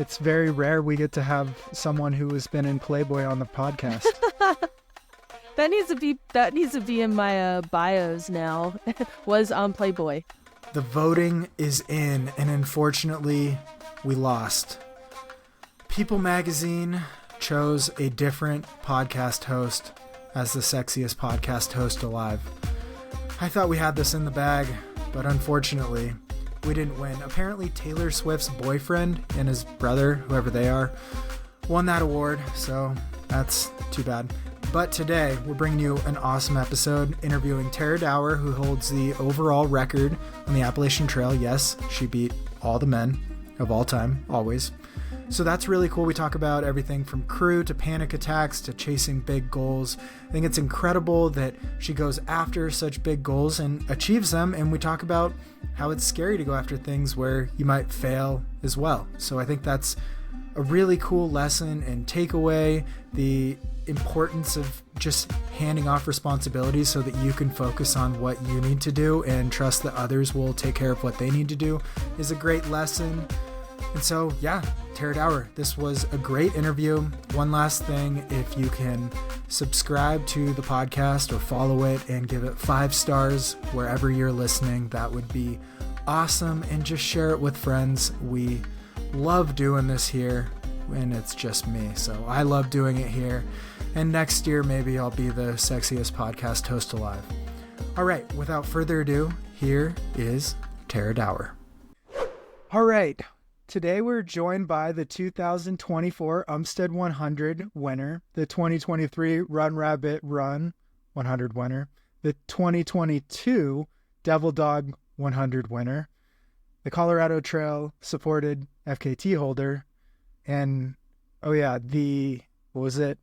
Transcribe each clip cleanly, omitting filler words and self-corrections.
It's very rare we get to have someone who has been in Playboy on the podcast. That needs to be in my bios now. Was on Playboy. The voting is in, and unfortunately, we lost. People Magazine chose a different podcast host as the sexiest podcast host alive. I thought we had this in the bag, but unfortunately, we didn't win. Apparently, Taylor Swift's boyfriend and his brother, whoever they are, won that award, so that's too bad. But today, we're bringing you an awesome episode interviewing Tara Dower, who holds the overall record on the Appalachian Trail. Yes, she beat all the men of all time, always. So that's really cool. We talk about everything from crew to panic attacks to chasing big goals. I think it's incredible that she goes after such big goals and achieves them. And we talk about how it's scary to go after things where you might fail as well. So I think that's a really cool lesson and takeaway, the importance of just handing off responsibilities so that you can focus on what you need to do and trust that others will take care of what they need to do is a great lesson. And so, yeah, Tara Dower, this was a great interview. One last thing, if you can subscribe to the podcast or follow it and give it 5 stars wherever you're listening, that would be awesome. And just share it with friends. We love doing this here, and it's just me. So I love doing it here. And next year, maybe I'll be the sexiest podcast host alive. All right, without further ado, here is Tara Dower. All right. Today we're joined by the 2024 Umstead 100 winner, the 2023 Run Rabbit Run 100 winner, the 2022 Devil Dog 100 winner, the Colorado Trail supported FKT holder, and what was it?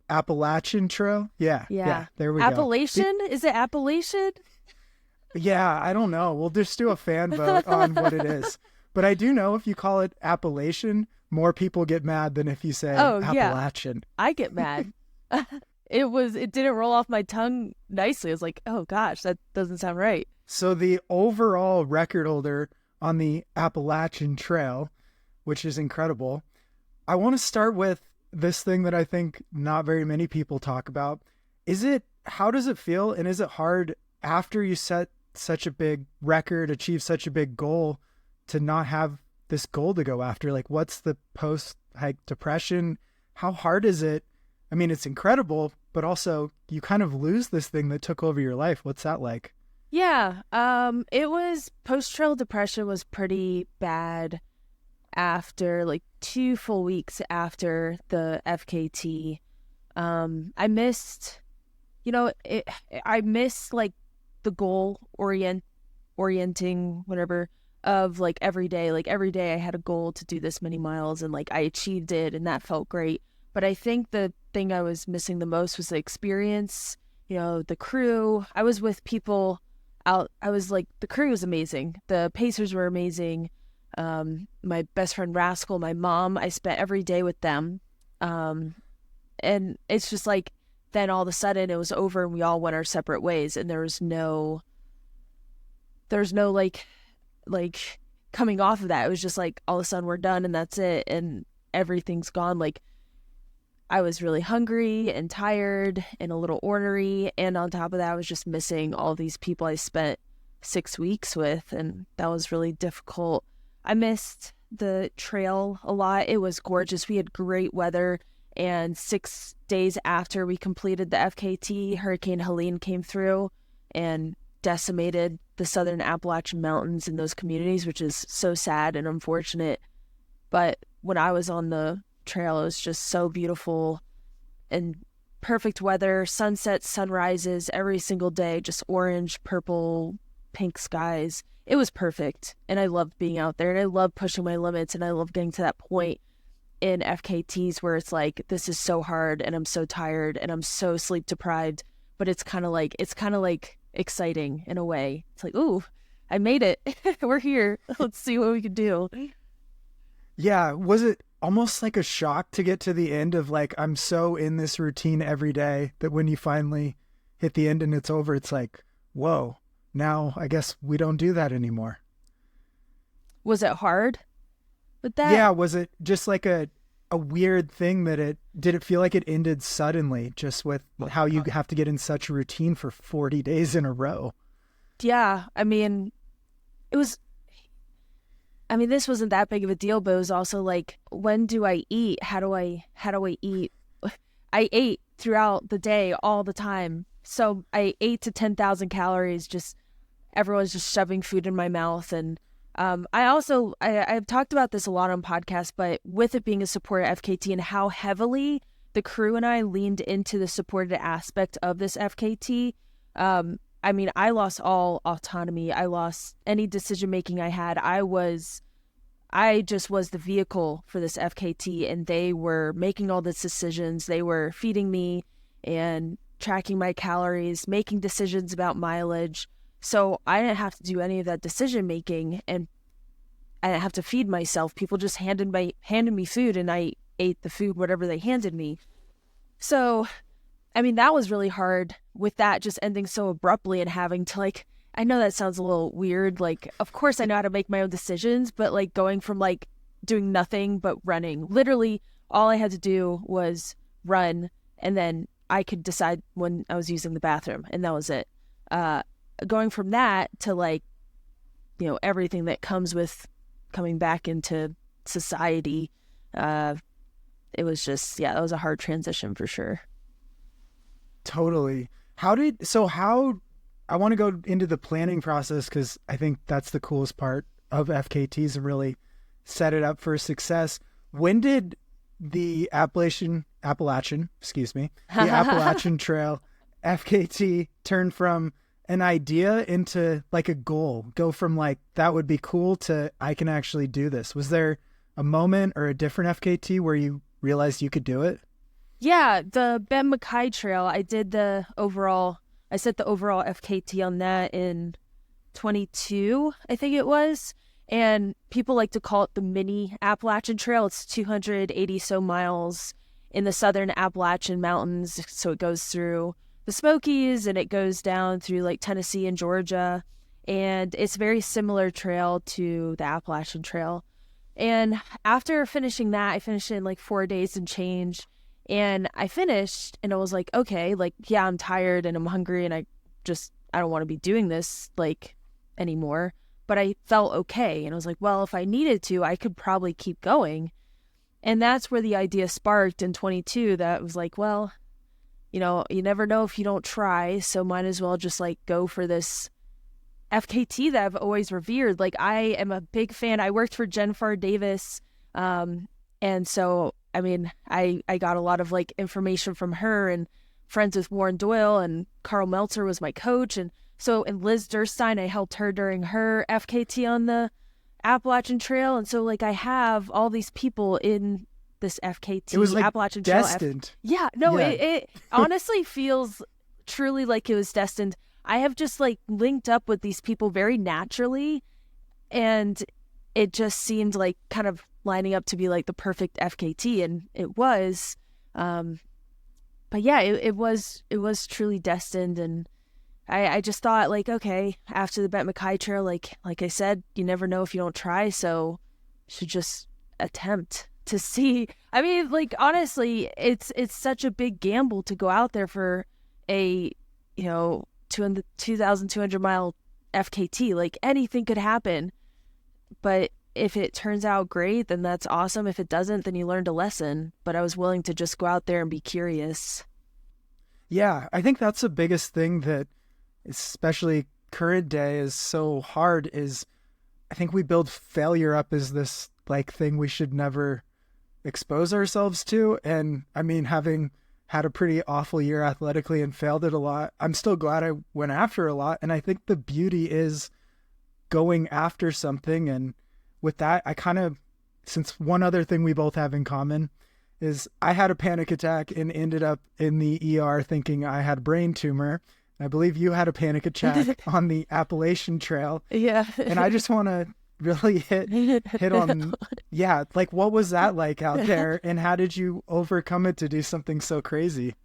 Appalachian Trail? Yeah, there we go. Appalachian? Is it Appalachian? Yeah, I don't know. We'll just do a fan vote on what it is. But I do know if you call it Appalachian, more people get mad than if you say Appalachian. Yeah. I get mad. It didn't roll off my tongue nicely. I was like, oh gosh, that doesn't sound right. So the overall record holder on the Appalachian Trail, which is incredible. I want to start with this thing that I think not very many people talk about. How does it feel? And is it hard after you set such a big record, achieve such a big goal, to not have this goal to go after? Like, what's the post-hike depression? How hard is it? I mean, it's incredible, but also you kind of lose this thing that took over your life. What's that like? Yeah, it was post-trail depression was pretty bad after like 2 full weeks after the FKT. I missed like the goal orienting, whatever, of like every day I had a goal to do this many miles, and like I achieved it, and that felt great. But I think the thing I was missing the most was the experience, the crew. I was with people out. The crew was amazing. The pacers were amazing. My best friend Rascal, my mom, I spent every day with them. And it's just like, then all of a sudden it was over and we all went our separate ways, and there's no like coming off of that. It was just like all of a sudden we're done and that's it, and everything's gone. Like, I was really hungry and tired and a little ornery, and on top of that I was just missing all these people I spent 6 weeks with, and that was really difficult. I missed the trail a lot. It was gorgeous. We had great weather, and 6 days after we completed the FKT, Hurricane Helene came through and decimated the southern Appalachian Mountains in those communities, which is so sad and unfortunate. But when I was on the trail, it was just so beautiful and perfect weather, sunsets, sunrises every single day, just orange, purple, pink skies. It was perfect, and I loved being out there, and I love pushing my limits, and I love getting to that point in FKTs where it's like, this is so hard, and I'm so tired, and I'm so sleep deprived, but it's kind of like exciting in a way. It's like, ooh, I made it. We're here. Let's see what we can do. Yeah. Was it almost like a shock to get to the end of like, I'm so in this routine every day that when you finally hit the end and it's over, it's like, whoa, now I guess we don't do that anymore. Was it hard? But that, yeah, was it just like a weird thing that did it feel like it ended suddenly just with how you have to get in such a routine for 40 days in a row? yeah, I mean, it was, I mean, this wasn't that big of a deal, but it was also like, when do I eat? How do I eat? I ate throughout the day all the time. So I ate to 10,000 calories, just everyone's just shoving food in my mouth. And I've talked about this a lot on podcasts, but with it being a supported FKT and how heavily the crew and I leaned into the supported aspect of this FKT, I mean, I lost all autonomy. I lost any decision making I had. I just was the vehicle for this FKT, and they were making all the decisions. They were feeding me and tracking my calories, making decisions about mileage. So I didn't have to do any of that decision making, and I didn't have to feed myself. People just handed me food, and I ate the food, whatever they handed me. So, I mean, that was really hard with that just ending so abruptly and having to like, I know that sounds a little weird. Like, of course I know how to make my own decisions, but like going from like doing nothing but running, literally all I had to do was run, and then I could decide when I was using the bathroom, and that was it. Going from that to like, you know, everything that comes with coming back into society, it was just, yeah, that was a hard transition for sure. Totally. I want to go into the planning process because I think that's the coolest part of FKTs and really set it up for success. When did the Appalachian Trail FKT turn from an idea into like a goal? Go from like, that would be cool to I can actually do this. Was there a moment or a different FKT where you realized you could do it? Yeah, the Ben Mackay Trail, I set the overall FKT on that in 22, I think it was. And people like to call it the mini Appalachian Trail. It's 280 so miles in the southern Appalachian Mountains. So it goes through the Smokies and it goes down through like Tennessee and Georgia. And it's a very similar trail to the Appalachian Trail. And after finishing that, I finished it in like 4 days and change. And I finished and I was like, okay, like, yeah, I'm tired and I'm hungry and I don't want to be doing this like anymore. But I felt okay. And I was like, well, if I needed to, I could probably keep going. And that's where the idea sparked in 22 that was like, well, you know, you never know if you don't try. So might as well just like go for this FKT that I've always revered. Like, I am a big fan. I worked for Jennifer Davis. And so, I mean, I got a lot of like information from her, and friends with Warren Doyle, and Carl Meltzer was my coach. And Liz Durstein, I helped her during her FKT on the Appalachian Trail. And so like I have all these people in this FKT. It was like Appalachian destined. Trail. It honestly feels truly like it was destined. I have just like linked up with these people very naturally, and it just seemed like kind of lining up to be like the perfect FKT, and it was. But yeah, it was truly destined, and I just thought like, okay, after the Ben Mackay Trail, like I said, you never know if you don't try, so should just attempt to see. I mean, like honestly, it's such a big gamble to go out there for a 2,200 mile FKT. Like anything could happen, but if it turns out great, then that's awesome. If it doesn't, then you learned a lesson. But I was willing to just go out there and be curious. Yeah, I think that's the biggest thing that, especially current day, is so hard. Is I think we build failure up as this like thing we should never expose ourselves to. And I mean, having had a pretty awful year athletically and failed it a lot, I'm still glad I went after a lot. And I think the beauty is going after something. And with that, I kind of, since one other thing we both have in common is I had a panic attack and ended up in the ER thinking I had a brain tumor. I believe you had a panic attack on the Appalachian Trail. Yeah. And I just want to really hit on, yeah, like what was that like out there, and how did you overcome it to do something so crazy?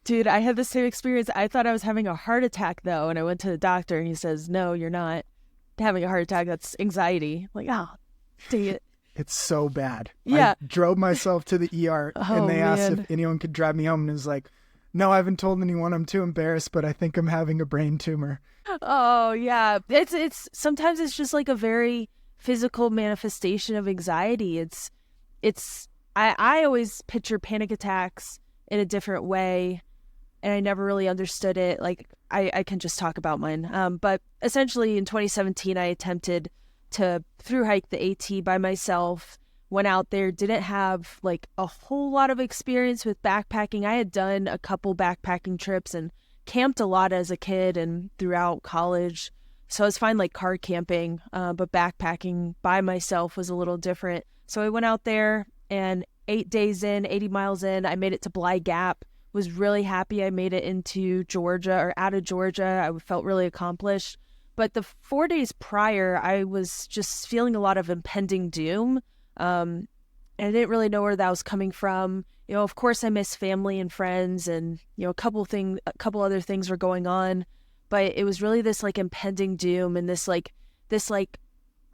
Dude, I had the same experience. I thought I was having a heart attack though, and I went to the doctor and he says, no, you're not having a heart attack. That's anxiety. I'm like, oh, dang it. it's so bad. Yeah. I drove myself to the ER and they asked man. if anyone could drive me home, and it was like, no, I haven't told anyone. I'm too embarrassed, but I think I'm having a brain tumor. Oh yeah. It's sometimes it's just like a very physical manifestation of anxiety. I always picture panic attacks in a different way, and I never really understood it. Like I can just talk about mine. But essentially in 2017 I attempted to thru hike the AT by myself. Went out there, didn't have like a whole lot of experience with backpacking. I had done a couple backpacking trips and camped a lot as a kid and throughout college. So I was fine like car camping, but backpacking by myself was a little different. So I went out there and 8 days in, 80 miles in, I made it to Bly Gap. Was really happy I made it into Georgia or out of Georgia. I felt really accomplished. But the 4 days prior, I was just feeling a lot of impending doom. And I didn't really know where that was coming from. You know, of course I miss family and friends, and, you know, a couple other things were going on, but it was really this like impending doom and this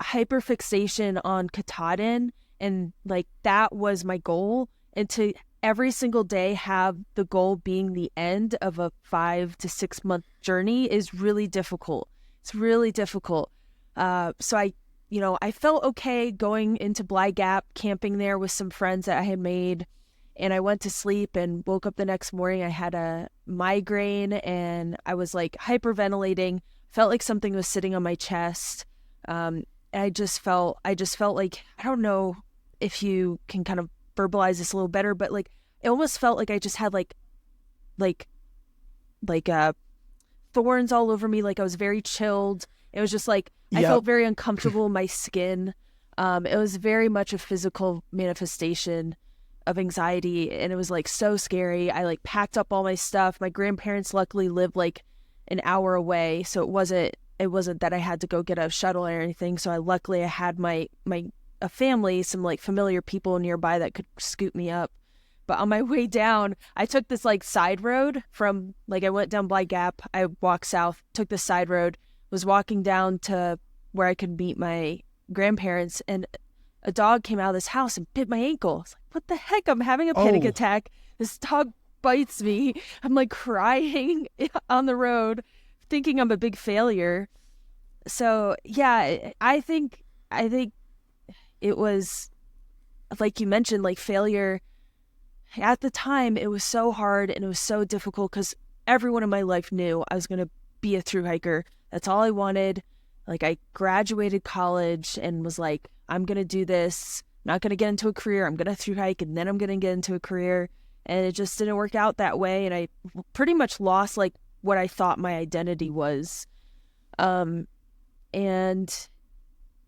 hyperfixation on Katahdin. And like, that was my goal. And to every single day have the goal being the end of a 5 to 6 month journey is really difficult. It's really difficult. So I felt okay going into Bly Gap, camping there with some friends that I had made, and I went to sleep and woke up the next morning. I had a migraine and I was like hyperventilating, felt like something was sitting on my chest. And I just felt like, I don't know if you can kind of verbalize this a little better, but like, it almost felt like I just had like thorns all over me. Like I was very chilled. It was just like, I felt very uncomfortable in my skin. It was very much a physical manifestation of anxiety, and it was like so scary. I like packed up all my stuff. My grandparents luckily lived like an hour away, so it wasn't that I had to go get a shuttle or anything. So I had a family, some like familiar people nearby that could scoop me up. But on my way down, I took this like side road from like, I went down Bly Gap, I walked south, took the side road, was walking down to where I could meet my grandparents, and a dog came out of this house and bit my ankle. I was like, what the heck? I'm having a panic attack. This dog bites me. I'm like crying on the road, thinking I'm a big failure. So yeah, I think it was, like you mentioned, like failure. At the time, it was so hard and it was so difficult because everyone in my life knew I was going to be a thru hiker. That's all I wanted. Like, I graduated college and was like, I'm going to do this. I'm not going to get into a career. I'm going to thru hike, and then I'm going to get into a career. And it just didn't work out that way. And I pretty much lost like what I thought my identity was. And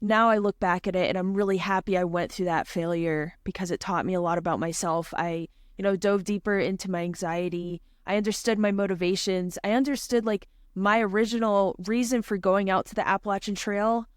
now I look back at it and I'm really happy I went through that failure because it taught me a lot about myself. I, dove deeper into my anxiety. I understood my motivations. I understood like my original reason for going out to the Appalachian Trail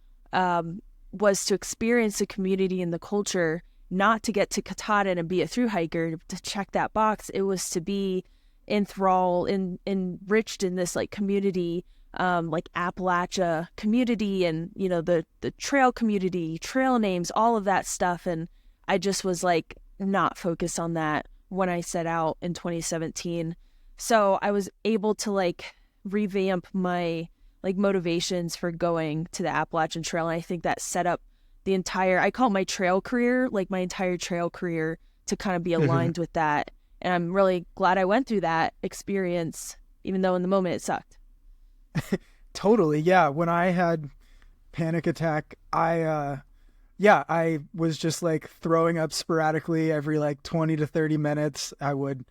was to experience the community and the culture, not to get to Katahdin and be a thru hiker to check that box. It was to be enriched in this like community, like Appalachia community, and the trail community, trail names, all of that stuff. And I just was like not focused on that when I set out in 2017. So I was able to like revamp my like motivations for going to the Appalachian Trail, and I think that set up the entire, I call it my trail career, like my entire trail career, to kind of be aligned with that. And I'm really glad I went through that experience, even though in the moment it sucked. Totally. Yeah. When I had panic attack, I was just like throwing up sporadically every like 20 to 30 minutes. I would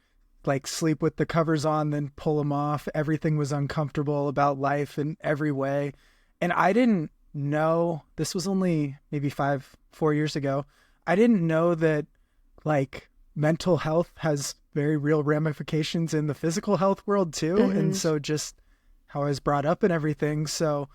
like sleep with the covers on, then pull them off. Everything was uncomfortable about life in every way. And I didn't know, this was only maybe 4 years ago. I didn't know that like mental health has very real ramifications in the physical health world too. Mm-hmm. And so just how I was brought up and everything. So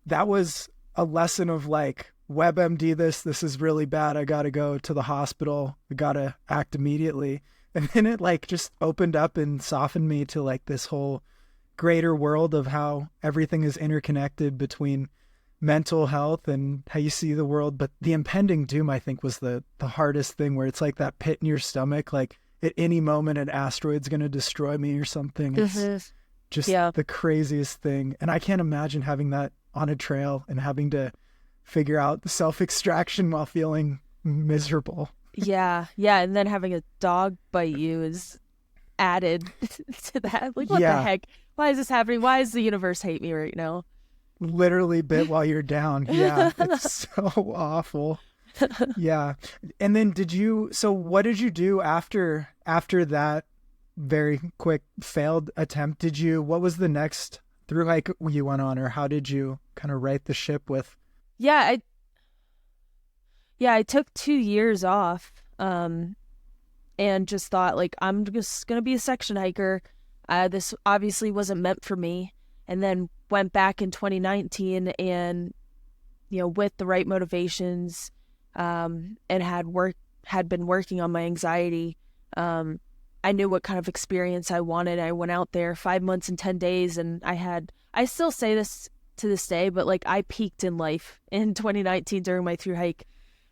that was a lesson of like, WebMD this is really bad. I got to go to the hospital. I got to act immediately. And then it like just opened up and softened me to like this whole greater world of how everything is interconnected between mental health and how you see the world. But the impending doom, I think, was the hardest thing, where it's like that pit in your stomach, like at any moment an asteroid's going to destroy me or something. It's just the craziest thing. And I can't imagine having that on a trail and having to figure out the self-extraction while feeling miserable. Yeah. And then having a dog bite you is added to that. Like, what the heck? Why is this happening? Why does the universe hate me right now? Literally bit while you're down. Yeah, it's so awful. Yeah. And then what did you do after that very quick failed attempt? What was the next through hike you went on, or how did you kind of right the ship with? I took 2 years off, and just thought, like, I'm just going to be a section hiker. This obviously wasn't meant for me. And then went back in 2019 and, with the right motivations, and had been working on my anxiety. I knew what kind of experience I wanted. I went out there 5 months and 10 days, and I still say this to this day, but like, I peaked in life in 2019 during my through hike.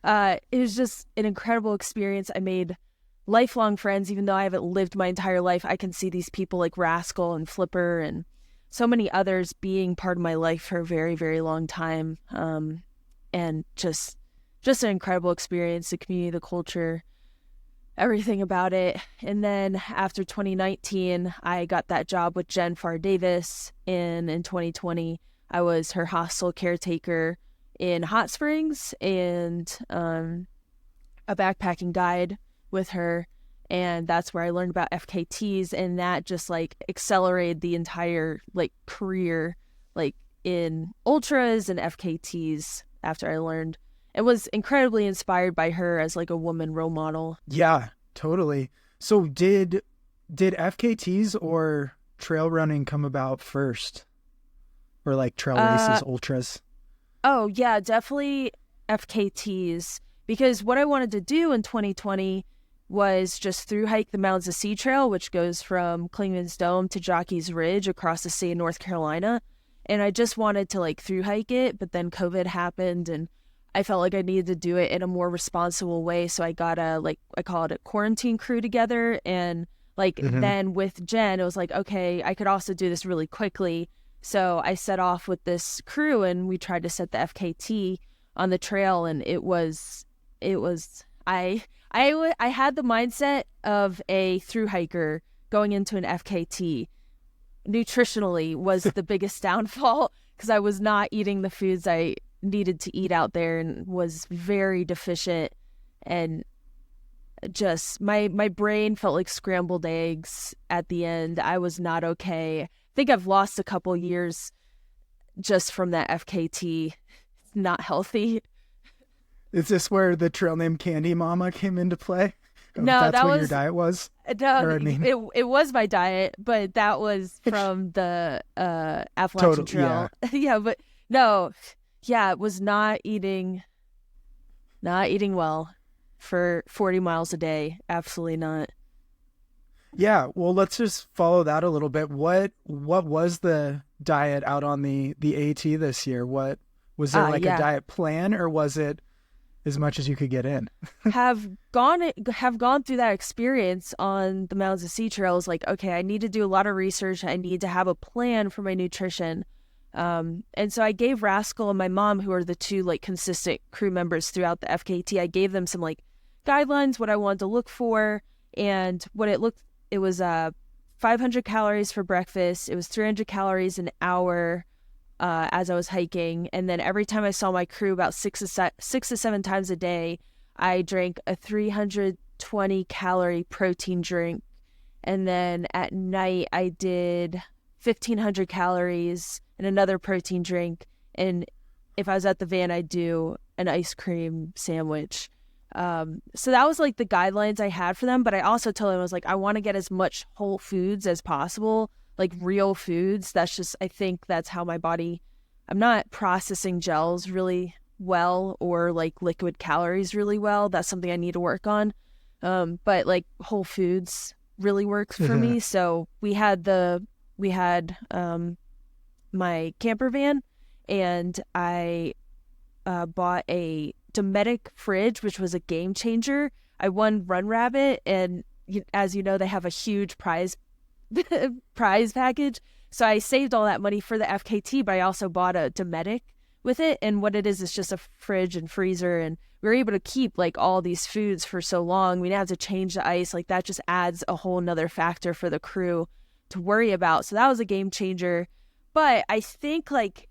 It was just an incredible experience. I made lifelong friends, even though I haven't lived my entire life. I can see these people like Rascal and Flipper and so many others being part of my life for a very, very long time. And just an incredible experience, the community, the culture, everything about it. And then after 2019, I got that job with Jen Farr Davis. In 2020, I was her hostel caretaker in Hot Springs and a backpacking guide with her. And that's where I learned about FKTs, and that just like accelerated the entire like career like in ultras and FKTs after I learned. It was incredibly inspired by her as like a woman role model. Yeah, totally. So did FKTs or trail running come about first? Or like trail races, ultras? Oh yeah, definitely FKTs, because what I wanted to do in 2020 was just through hike the Mounds of Sea Trail, which goes from Clingman's Dome to Jockey's Ridge across the state of North Carolina. And I just wanted to like through hike it, but then COVID happened and I felt like I needed to do it in a more responsible way. So I got I call it a quarantine crew together. And then with Jen, it was like, okay, I could also do this really quickly. So I set off with this crew and we tried to set the FKT on the trail. And I had the mindset of a through hiker going into an FKT. Nutritionally was the biggest downfall because I was not eating the foods I needed to eat out there and was very deficient, and just my brain felt like scrambled eggs at the end. I was not okay. I think I've lost a couple years just from that FKT. Not healthy. Is this where the trail name Candy Mama came into play? No, that's what your diet was? No, it was my diet, but that was from the Appalachian Trail. Yeah, but no, it was not eating well for 40 miles a day. Absolutely not. Yeah, well, let's just follow that a little bit. What was the diet out on the AT this year? What was there a diet plan, or was it as much as you could get in? have gone through that experience on the Mounds of Sea Trails. Like, okay, I need to do a lot of research. I need to have a plan for my nutrition. And so I gave Rascal and my mom, who are the two like consistent crew members throughout the FKT, I gave them some like guidelines, what I wanted to look for, and it was 500 calories for breakfast. It was 300 calories an hour as I was hiking. And then every time I saw my crew, about 6 to 7 times a day, I drank a 320 calorie protein drink. And then at night I did 1,500 calories and another protein drink. And if I was at the van, I'd do an ice cream sandwich. So that was like the guidelines I had for them. But I also told them, I was like, I want to get as much whole foods as possible, like real foods. That's just, I think that's how my body, I'm not processing gels really well or like liquid calories really well. That's something I need to work on. But like whole foods really works for me. So we had my camper van, and I bought a Dometic fridge, which was a game changer. I won Run Rabbit, and as you know, they have a huge prize package. So I saved all that money for the FKT, but I also bought a Dometic with it. And what it is just a fridge and freezer, and we were able to keep like all these foods for so long. We didn't have to change the ice. Like that just adds a whole nother factor for the crew to worry about. So that was a game changer. But I think like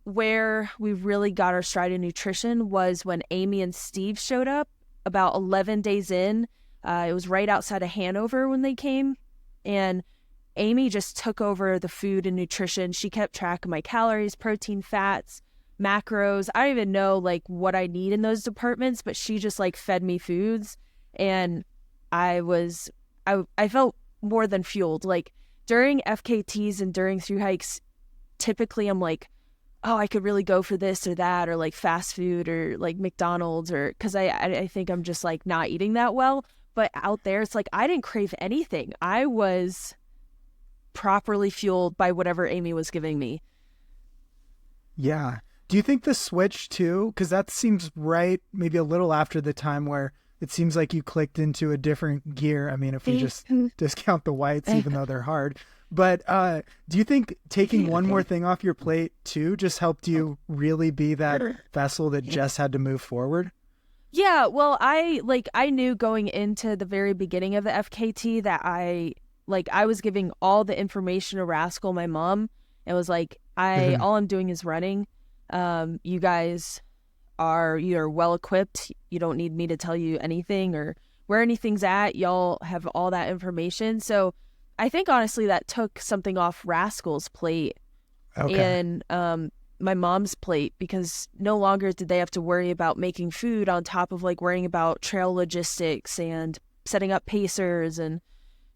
where we really got our stride in nutrition was when Amy and Steve showed up about 11 days in. It was right outside of Hanover when they came, and Amy just took over the food and nutrition. She kept track of my calories, protein, fats, macros. I don't even know like what I need in those departments, but she just like fed me foods, and I felt more than fueled. Like during FKTs and during through hikes, typically I'm like, oh, I could really go for this or that, or like fast food or like McDonald's, or because I think I'm just like not eating that well. But out there, it's like I didn't crave anything. I was properly fueled by whatever Amy was giving me. Yeah. Do you think the switch too, because that seems right, maybe a little after the time where it seems like you clicked into a different gear. I mean, if we just discount the whites, even though they're hard. But do you think taking one more thing off your plate too just helped you really be that vessel that just had to move forward? Yeah, well, I knew going into the very beginning of the FKT that I was giving all the information to Rascal, my mom. It was like, all I'm doing is running. You guys you're well equipped. You don't need me to tell you anything or where anything's at. Y'all have all that information. So I think honestly that took something off Rascal's plate and my mom's plate, because no longer did they have to worry about making food on top of like worrying about trail logistics and setting up pacers and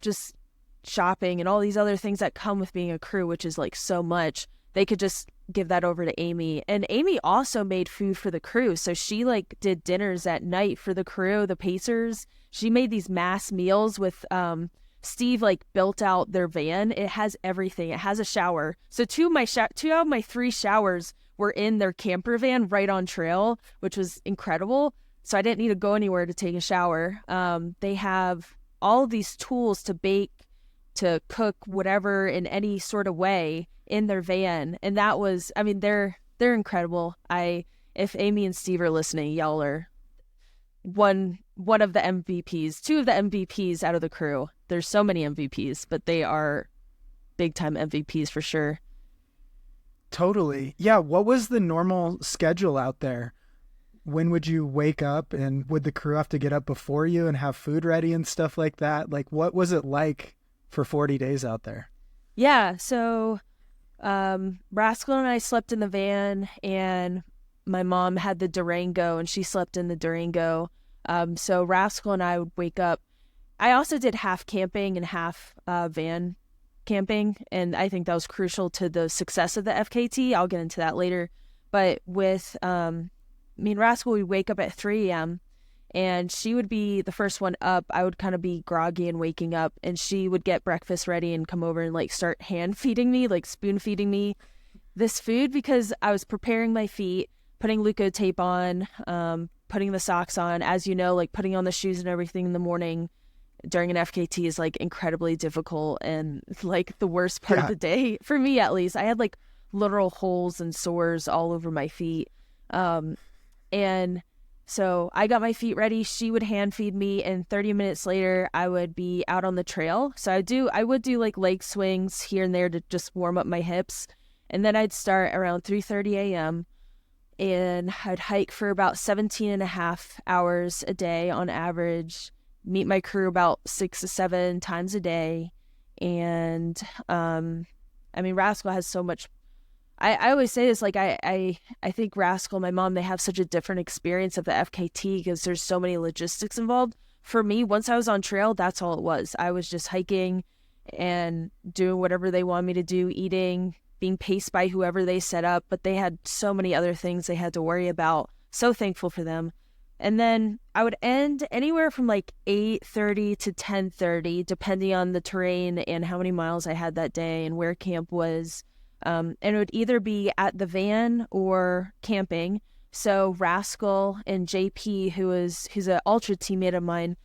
just shopping and all these other things that come with being a crew, which is like so much. They could just give that over to Amy. And Amy also made food for the crew. So she like did dinners at night for the crew, the pacers. She made these mass meals with Steve like built out their van. It has everything. It has a shower. So two of my 3 showers were in their camper van right on trail, which was incredible. So I didn't need to go anywhere to take a shower. They have all of these tools to bake, to cook, whatever in any sort of way in their van. And that was, I mean, they're incredible. If Amy and Steve are listening, y'all are one of the MVPs, 2 of the MVPs out of the crew. There's so many MVPs, but they are big time MVPs for sure. Totally. Yeah. What was the normal schedule out there? When would you wake up, and would the crew have to get up before you and have food ready and stuff like that? Like, what was it like for 40 days out there? Yeah. So, Rascal and I slept in the van, and my mom had the Durango and she slept in the Durango. So Rascal and I would wake up. I also did half camping and half van camping, and I think that was crucial to the success of the FKT. I'll get into that later. But with me and Rascal, we'd wake up at 3 a.m. and she would be the first one up. I would kind of be groggy and waking up, and she would get breakfast ready and come over and like start hand feeding me, like spoon feeding me this food, because I was preparing my feet, putting Leuko tape on, putting the socks on. As you know, like putting on the shoes and everything in the morning during an FKT is like incredibly difficult and like the worst part of the day for me, at least. I had like literal holes and sores all over my feet. And so I got my feet ready. She would hand feed me, and 30 minutes later I would be out on the trail. So I would do like leg swings here and there to just warm up my hips. And then I'd start around 3:30 a.m. and I'd hike for about 17 and a half hours a day on average, meet my crew about 6 to 7 times a day. And I mean, Rascal has so much. I always say this, like I think Rascal, my mom, they have such a different experience of the FKT because there's so many logistics involved. For me, once I was on trail, that's all it was. I was just hiking and doing whatever they wanted me to do, eating, being paced by whoever they set up, but they had so many other things they had to worry about. So thankful for them. And then I would end anywhere from like 8:30 to 10:30, depending on the terrain and how many miles I had that day and where camp was. And it would either be at the van or camping. So Rascal and JP, who's an ultra teammate of mine,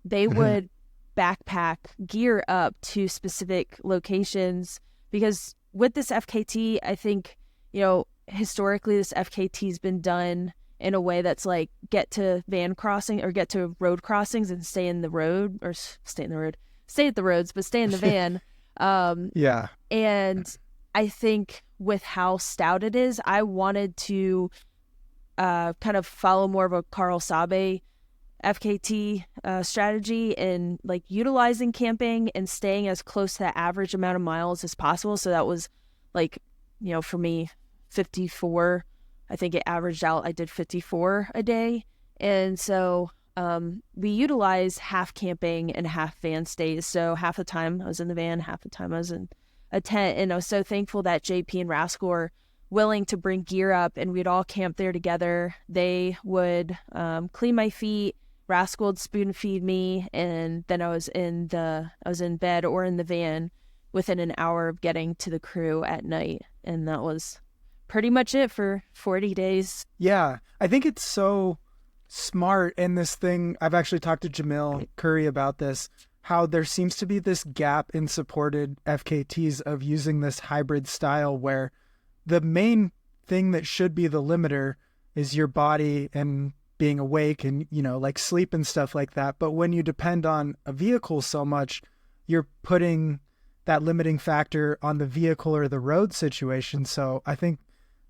they would backpack gear up to specific locations, because with this FKT, I think, historically this FKT has been done in a way that's like get to van crossing or get to road crossings and stay at the roads, but stay in the van. Yeah. And I think with how stout it is, I wanted to kind of follow more of a Carl Sabe FKT strategy in like utilizing camping and staying as close to the average amount of miles as possible. So that was like, for me, 54. I think it averaged out, I did 54 a day. And so we utilize half camping and half van stays. So half the time I was in the van, half the time I was in a tent. And I was so thankful that JP and Rascal were willing to bring gear up, and we'd all camp there together. They would clean my feet. Rascal would spoon feed me, and then I was in bed or in the van within an hour of getting to the crew at night. And that was pretty much it for 40 days. Yeah, I think it's so smart. And this thing, I've actually talked to Jamil Curry about this, how there seems to be this gap in supported FKTs of using this hybrid style where the main thing that should be the limiter is your body and being awake and, like sleep and stuff like that. But when you depend on a vehicle so much, you're putting that limiting factor on the vehicle or the road situation. So I think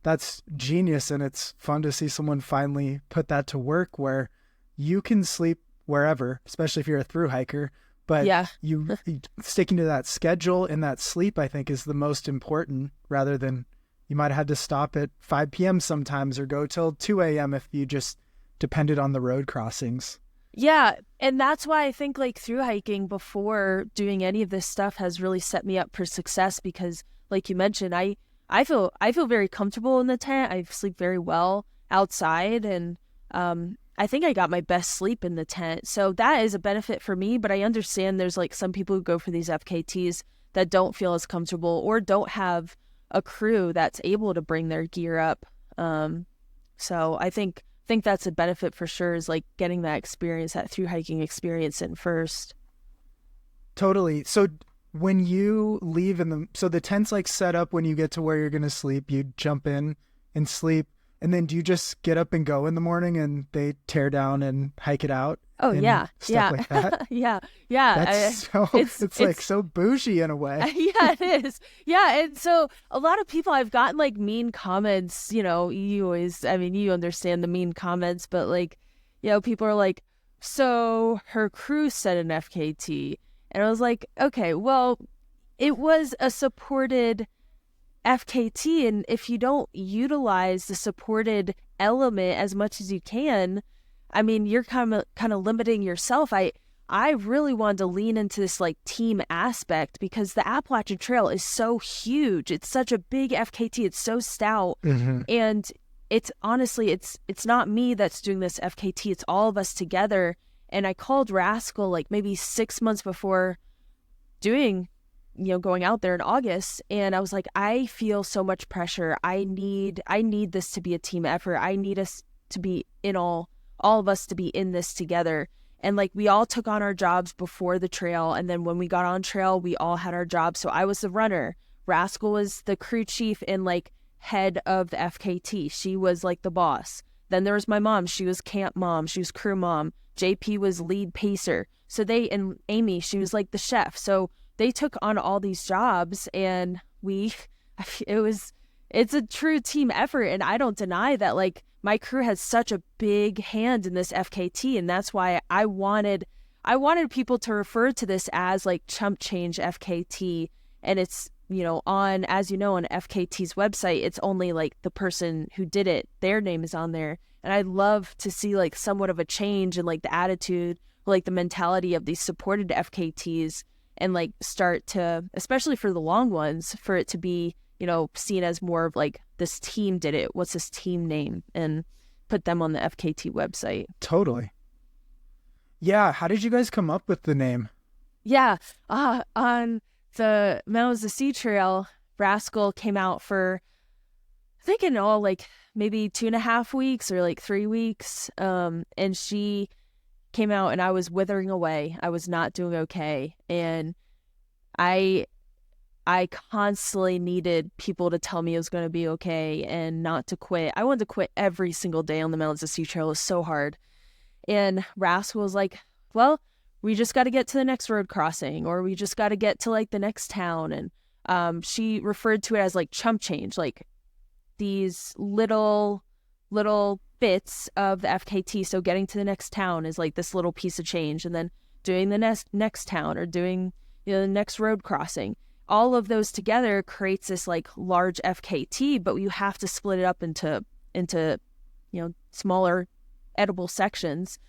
that's genius. And it's fun to see someone finally put that to work where you can sleep wherever, especially if you're a thru hiker. But you sticking to that schedule and that sleep, I think, is the most important, rather than you might have had to stop at 5 p.m. sometimes or go till 2 a.m. if you just depended on the road crossings. Yeah. And that's why I think like thru hiking before doing any of this stuff has really set me up for success, because like you mentioned, I feel very comfortable in the tent. I sleep very well outside, and I think I got my best sleep in the tent. So that is a benefit for me, but I understand there's like some people who go for these FKTs that don't feel as comfortable or don't have a crew that's able to bring their gear up. So I think that's a benefit for sure, is like getting that experience, that thru hiking experience in first. Totally. So when you leave so the tent's like set up when you get to where you're going to sleep, you jump in and sleep. And then do you just get up and go in the morning and they tear down and hike it out? Oh, yeah. Stuff like that? Yeah. It's like so bougie in a way. Yeah, it is. Yeah. And so a lot of people, I've gotten like mean comments, you understand the mean comments, but like, people are like, so her crew set an FKT. And I was like, okay, well, it was a supported FKT, and if you don't utilize the supported element as much as you can, you're kind of limiting yourself. I really wanted to lean into this like team aspect, because the Appalachian Trail is so huge. It's such a big FKT. It's so stout. Mm-hmm. And it's honestly, it's not me that's doing this FKT. It's all of us together. And I called Rascal like maybe 6 months before going out there in August, and I was like, I feel so much pressure. I need this to be a team effort. I need us to be in all of us to be in this together. And like we all took on our jobs before the trail, and then when we got on trail, we all had our jobs. So I was the runner, Rascal was the crew chief and like head of the FKT. She was like the boss. Then there was my mom. She was camp mom. She was crew mom. JP was lead pacer. So and Amy, she was like the chef. So they took on all these jobs, and it's a true team effort. And I don't deny that like my crew has such a big hand in this FKT. And that's why I wanted people to refer to this as like chump change FKT. And it's, on FKT's website, it's only like the person who did it, their name is on there. And I'd love to see like somewhat of a change in like the attitude, like the mentality of these supported FKTs, and like start to, especially for the long ones, for it to be, seen as more of like this team did it. What's this team name? And put them on the FKT website. Totally. Yeah. How did you guys come up with the name? Yeah. On the Mountains to Sea Trail, Rascal came out for, I think in all, like maybe 2.5 weeks or like 3 weeks. And she came out and I was withering away. I was not doing okay. And I constantly needed people to tell me it was going to be okay and not to quit. I wanted to quit every single day on the Mountains of Sea Trail. It was so hard. And Rascal was like, well, we just got to get to the next road crossing, or we just got to get to like the next town. And she referred to it as like chump change, like these little bits of the FKT. So getting to the next town is like this little piece of change, and then doing the next town, or doing, you know, the next road crossing. All of those together creates this like large FKT, but you have to split it up into you know, smaller edible sections.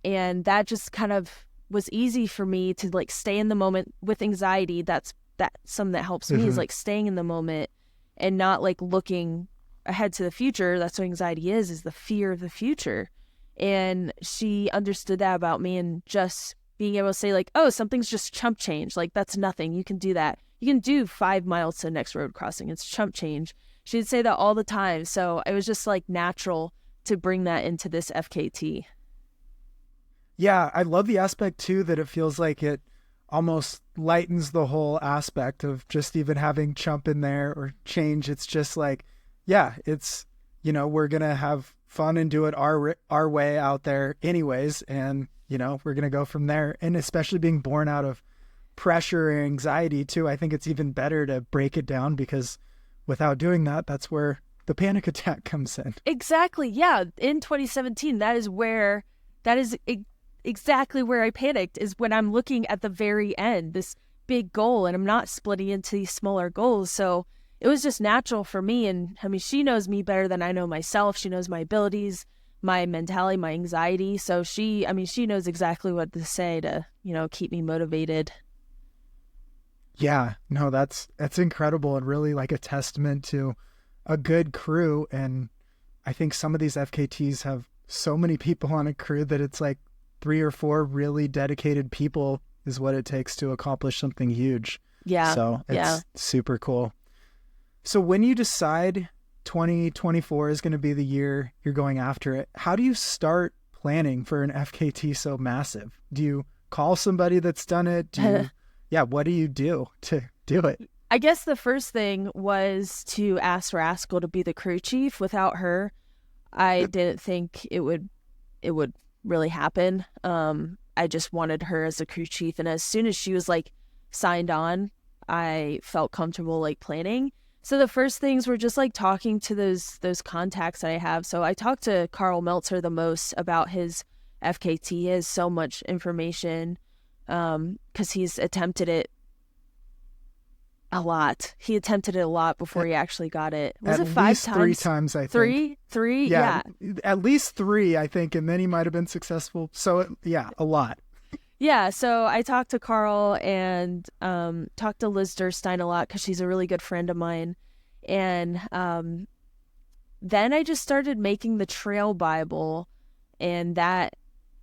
And that just kind of was easy for me to like stay in the moment with anxiety. That's something that helps me, is like staying in the moment and not like looking ahead to the future. That's what anxiety is the fear of the future. And she understood that about me, and just being able to say like, oh, something's just chump change. Like, that's nothing. You can do that. You can do 5 miles to the next road crossing. It's chump change. She'd say that all the time. So it was just like natural to bring that into this FKT. Yeah, I love the aspect too that it feels like it almost lightens the whole aspect of just even having chump in there or change. It's just like, yeah, it's, you know, we're going to have fun and do it our way out there anyways. And, you know, we're going to go from there. And especially being born out of pressure and anxiety too, I think it's even better to break it down, because without doing that, that's where the panic attack comes in. Exactly. Yeah. In 2017, that is exactly where I panicked, is when I'm looking at the very end, this big goal, and I'm not splitting into these smaller goals. So it was just natural for me. And I mean, she knows me better than I know myself. She knows my abilities, my mentality, my anxiety. So she knows exactly what to say to, you know, keep me motivated. Yeah, no, that's incredible, and really like a testament to a good crew. And I think some of these FKTs have so many people on a crew that it's like 3 or 4 really dedicated people is what it takes to accomplish something huge. Yeah. So it's super cool. So when you decide 2024 is going to be the year you're going after it, how do you start planning for an FKT so massive? Do you call somebody that's done it? What do you do to do it? I guess the first thing was to ask Rascal to be the crew chief. Without her, I didn't think it would really happen. I just wanted her as a crew chief, and as soon as she was like signed on, I felt comfortable like planning. So the first things were just like talking to those contacts that I have. So I talked to Carl Meltzer the most about his FKT. He has so much information, because he's attempted it a lot. He attempted it a lot before he actually got it. Was it 5 times? 3 times, I think. Three? Yeah. At least 3, I think, and then he might have been successful. So, a lot. Yeah, so I talked to Carl and talked to Liz Durstein a lot, because she's a really good friend of mine. And then I just started making the Trail Bible, and that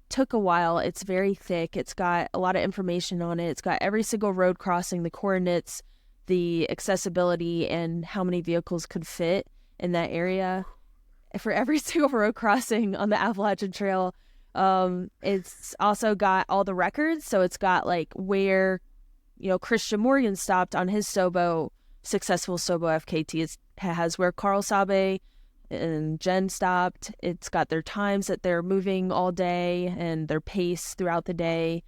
took a while. It's very thick. It's got a lot of information on it. It's got every single road crossing, the coordinates, the accessibility, and how many vehicles could fit in that area for every single road crossing on the Appalachian Trail. It's also got all the records. So it's got like where, you know, Christian Morgan stopped on his successful Sobo FKT. It has where Carl Sabe and Jen stopped. It's got their times that they're moving all day and their pace throughout the day.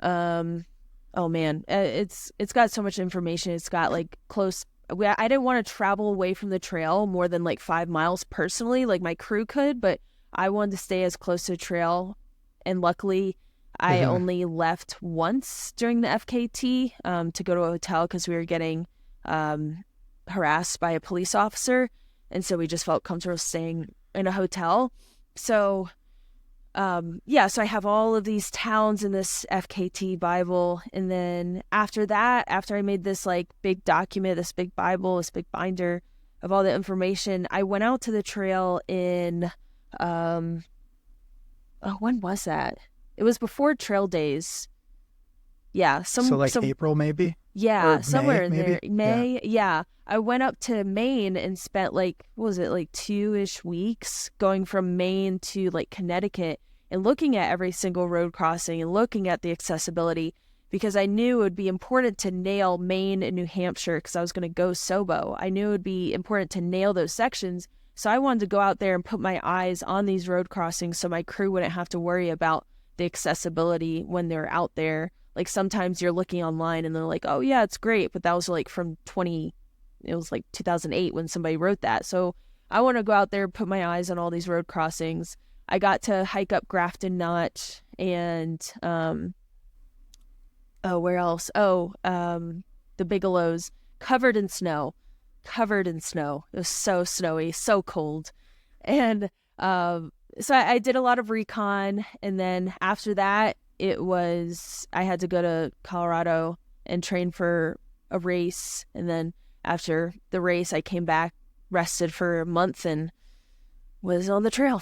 Oh man, it's got so much information. It's got like I didn't want to travel away from the trail more than like 5 miles personally, like my crew could, but I wanted to stay as close to the trail. And luckily I only left once during the FKT to go to a hotel, because we were getting harassed by a police officer. And so we just felt comfortable staying in a hotel. So, so I have all of these towns in this FKT Bible. And then after that, after I made this like big document, this big Bible, this big binder of all the information, I went out to the trail in, when was that? It was before Trail Days. Yeah, So like April maybe? Yeah, Or somewhere May in maybe? there. May, yeah. I went up to Maine and spent like, what was it, like 2-ish weeks going from Maine to like Connecticut and looking at every single road crossing and looking at the accessibility because I knew it would be important to nail Maine and New Hampshire because I was going to go Sobo. I knew it would be important to nail those sections. So I wanted to go out there and put my eyes on these road crossings so my crew wouldn't have to worry about the accessibility when they're out there. Like sometimes you're looking online and they're like, oh yeah, it's great. But that was like it was like 2008 when somebody wrote that. So I want to go out there and put my eyes on all these road crossings. I got to hike up Grafton Notch and, where else? The Bigelows, covered in snow. It was so snowy, so cold. And so I did a lot of recon. And then after that, I had to go to Colorado and train for a race. And then after the race, I came back, rested for a month, and was on the trail.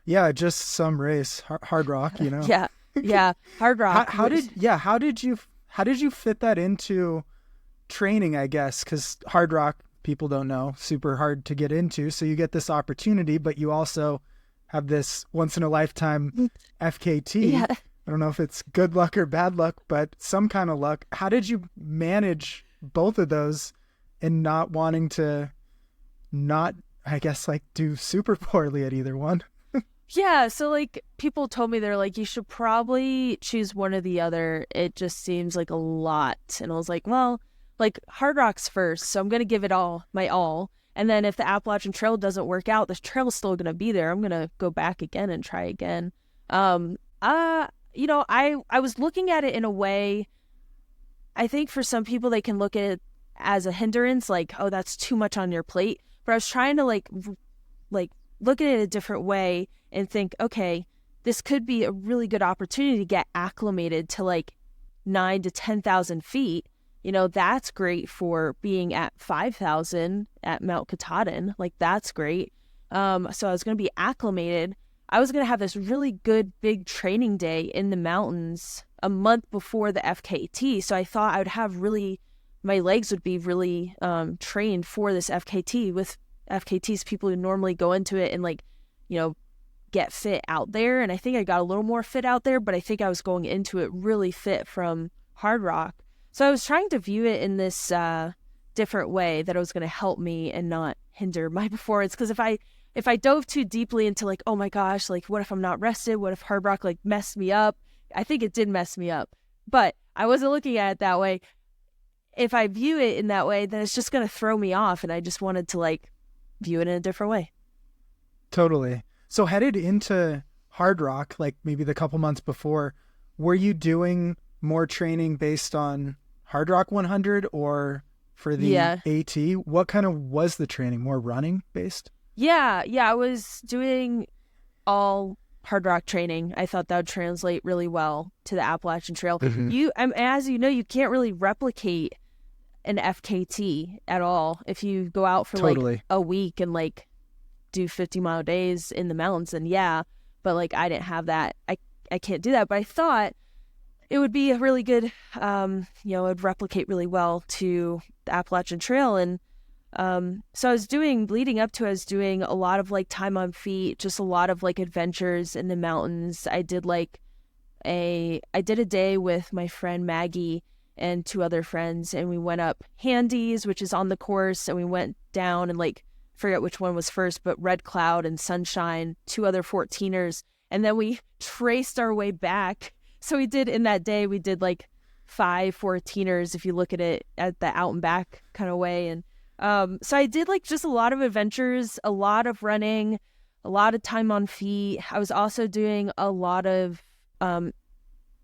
Yeah, just some race, hard rock, you know. Yeah, hard rock. How did you fit that into training, I guess? Because hard rock, people don't know, super hard to get into. So you get this opportunity, but you also have this once in a lifetime FKT. Yeah. I don't know if it's good luck or bad luck, but some kind of luck. How did you manage both of those and not wanting to I guess, like do super poorly at either one? Yeah, so like people told me they're like, you should probably choose one or the other. It just seems like a lot. And I was like, well, like hard rock's first, so I'm going to give it my all. And then if the Appalachian Trail doesn't work out, the trail's still going to be there. I'm going to go back again and try again. I was looking at it in a way, I think for some people, they can look at it as a hindrance, like, oh, that's too much on your plate. But I was trying to like look at it a different way and think, okay, this could be a really good opportunity to get acclimated to like 9,000 to 10,000 feet. You know, that's great for being at 5,000 at Mount Katahdin. Like, that's great. So I was going to be acclimated. I was going to have this really good big training day in the mountains a month before the FKT. So I thought I would have my legs would be really trained for this FKT. With FKTs, people who normally go into it and like, you know, get fit out there. And I think I got a little more fit out there, but I think I was going into it really fit from hard rock. So I was trying to view it in this different way that it was going to help me and not hinder my performance. Because if I dove too deeply into like, oh my gosh, like what if I'm not rested? What if hard rock like messed me up? I think it did mess me up, but I wasn't looking at it that way. If I view it in that way, then it's just going to throw me off. And I just wanted to like view it in a different way. Totally. So headed into hard rock, like maybe the couple months before, were you doing more training based on hard rock 100 or for the AT? What kind of was the training? More running based? Yeah. I was doing all hard rock training. I thought that would translate really well to the Appalachian Trail. Mm-hmm. As you know, you can't really replicate an FKT at all if you go out for like a week and like do 50-mile days in the mountains. And but like I didn't have that. I can't do that. But I thought it would be a really good, it would replicate really well to the Appalachian Trail. And so leading up to, I was doing a lot of like time on feet, just a lot of like adventures in the mountains. I did a day with my friend Maggie and 2 other friends, and we went up Handies, which is on the course, and we went down and like, forget which one was first, but Red Cloud and Sunshine, 2 other 14ers. And then we traced our way back. So in that day, we did like 5 14ers, if you look at it at the out and back kind of way. And so I did like just a lot of adventures, a lot of running, a lot of time on feet. I was also doing a lot of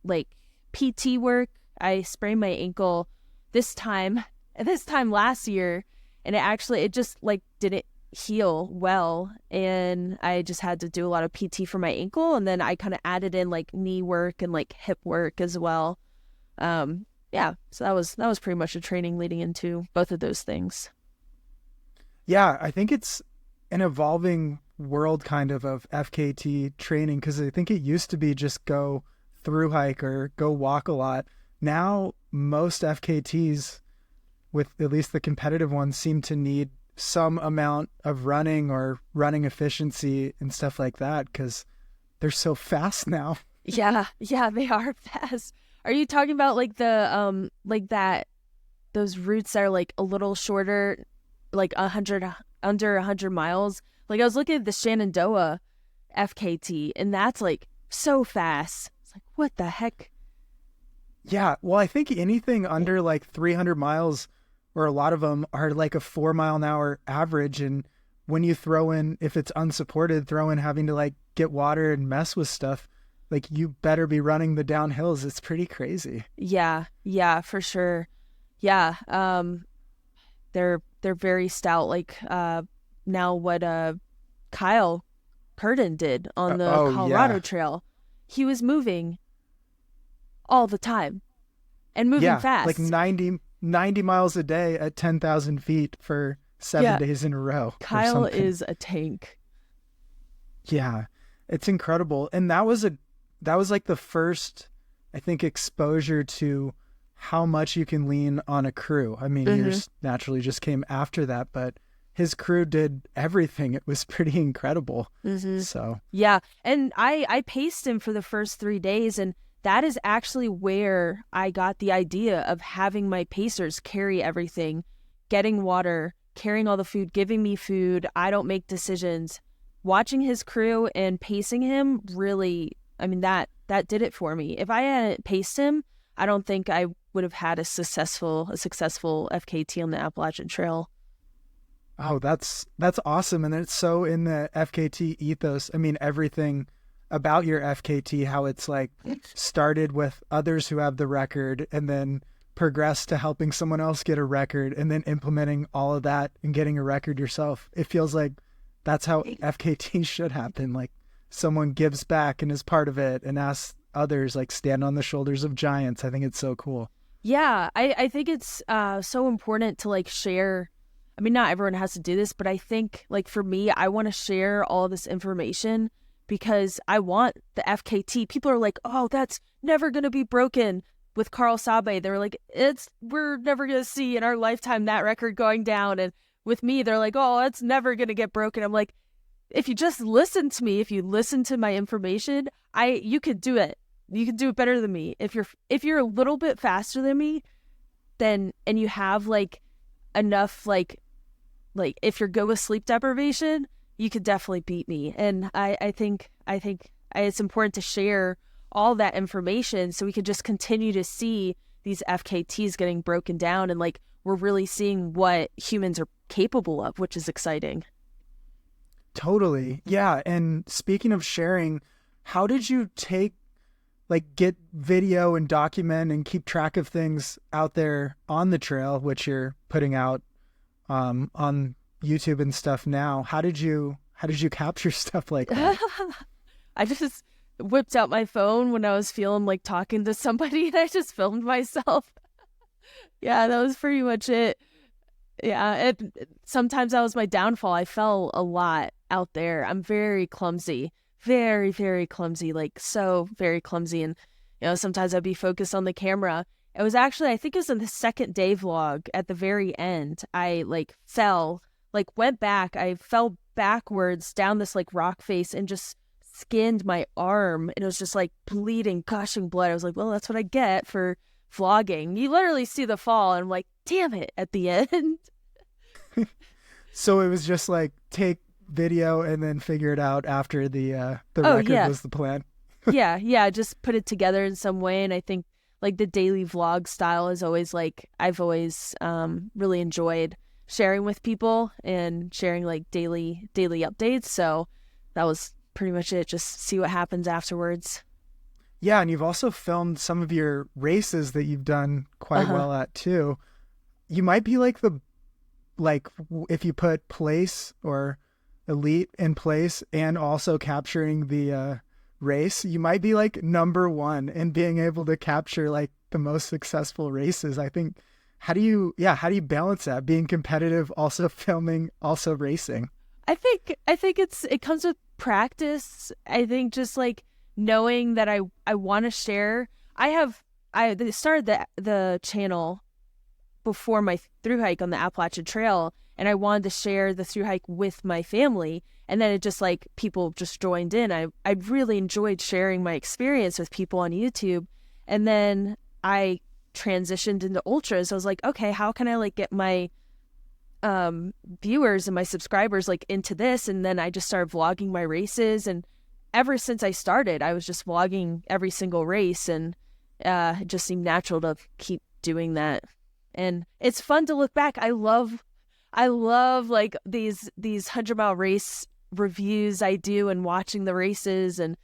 like PT work. I sprained my ankle this time last year, and it just like didn't heal well, and I just had to do a lot of PT for my ankle, and then I kind of added in like knee work and like hip work as well. So that was pretty much the training leading into both of those things. Yeah, I think it's an evolving world kind of FKT training, because I think it used to be just go through hike or go walk a lot. Now, most FKTs, with at least the competitive ones, seem to need some amount of running or running efficiency and stuff like that because they're so fast now. Yeah, they are fast. Are you talking about like the those routes that are like a little shorter, like under 100 miles? Like I was looking at the Shenandoah FKT, and that's like so fast. It's like, what the heck? Yeah, well, I think anything under like 300 miles, or a lot of them are like a 4 mile an hour average. And when you throw in, if it's unsupported, throw in having to like get water and mess with stuff, like you better be running the downhills. It's pretty crazy. Yeah, for sure. Yeah, they're very stout. Like now what Kyle Purdon did on the Colorado Trail, he was moving all the time and moving fast, like 90 miles a day at 10,000 feet for 7 days in a row. Kyle is a tank. Yeah, it's incredible. And that was like the first, I think, exposure to how much you can lean on a crew. I mean, yours naturally just came after that, but his crew did everything. It was pretty incredible. So yeah, and I paced him for the first 3 days, and that is actually where I got the idea of having my pacers carry everything, getting water, carrying all the food, giving me food. I don't make decisions. Watching his crew and pacing him really, I mean, that did it for me. If I hadn't paced him, I don't think I would have had a successful FKT on the Appalachian Trail. Oh, that's awesome. And it's so in the FKT ethos. I mean, everything about your FKT, how it's like started with others who have the record and then progressed to helping someone else get a record and then implementing all of that and getting a record yourself. It feels like that's how FKT should happen. Like someone gives back and is part of it and asks others, like, stand on the shoulders of giants. I think it's so cool. Yeah, I think it's so important to like share. I mean, not everyone has to do this, but I think like for me, I want to share all this information because I want the FKT. People are like, oh, that's never going to be broken. With Carl Sabe, they were like, we're never going to see in our lifetime that record going down. And with me, they're like, oh, it's never going to get broken. I'm like, if you just listen to me, if you listen to my information, you could do it. You can do it better than me. If you're a little bit faster than me, then, and you have like enough, like if you're good with sleep deprivation, you could definitely beat me. And I think it's important to share all that information so we could just continue to see these FKTs getting broken down, and like we're really seeing what humans are capable of, which is exciting. Totally. Yeah. And speaking of sharing, how did you get video and document and keep track of things out there on the trail, which you're putting out on YouTube and stuff now? How did you capture stuff like that? I just whipped out my phone when I was feeling like talking to somebody, and I just filmed myself. Yeah, that was pretty much it. Yeah, sometimes that was my downfall. I fell a lot out there. I'm very clumsy, very, very clumsy, like so very clumsy. And, sometimes I'd be focused on the camera. It was actually, I think it was in the second day vlog at the very end. I went back. I fell backwards down this like rock face and just skinned my arm. And it was just like bleeding, gushing blood. I was like, well, that's what I get for vlogging. You literally see the fall and I'm like, damn it, at the end. So it was just like take video and then figure it out after the record was the plan. yeah, just put it together in some way. And I think like the daily vlog style is always like, I've always really enjoyed sharing with people and sharing like daily updates. So that was pretty much it. Just see what happens afterwards. Yeah, and you've also filmed some of your races that you've done quite well at too. You might be if you put place or elite in place and also capturing the race, you might be like number one in being able to capture like the most successful races. I think, how do you balance that, being competitive, also filming, also racing? I think it comes with practice. I think just like knowing that I want to share. I started the channel before my thru hike on the Appalachian Trail, and I wanted to share the thru hike with my family. And then it just like people just joined in. I really enjoyed sharing my experience with people on YouTube. And then I transitioned into ultras. I was like, okay, how can I like get my viewers and my subscribers like into this? And then I just started vlogging my races. And ever since I started, I was just vlogging every single race, and it just seemed natural to keep doing that. And it's fun to look back. I love like these 100-mile race reviews I do, and watching the races and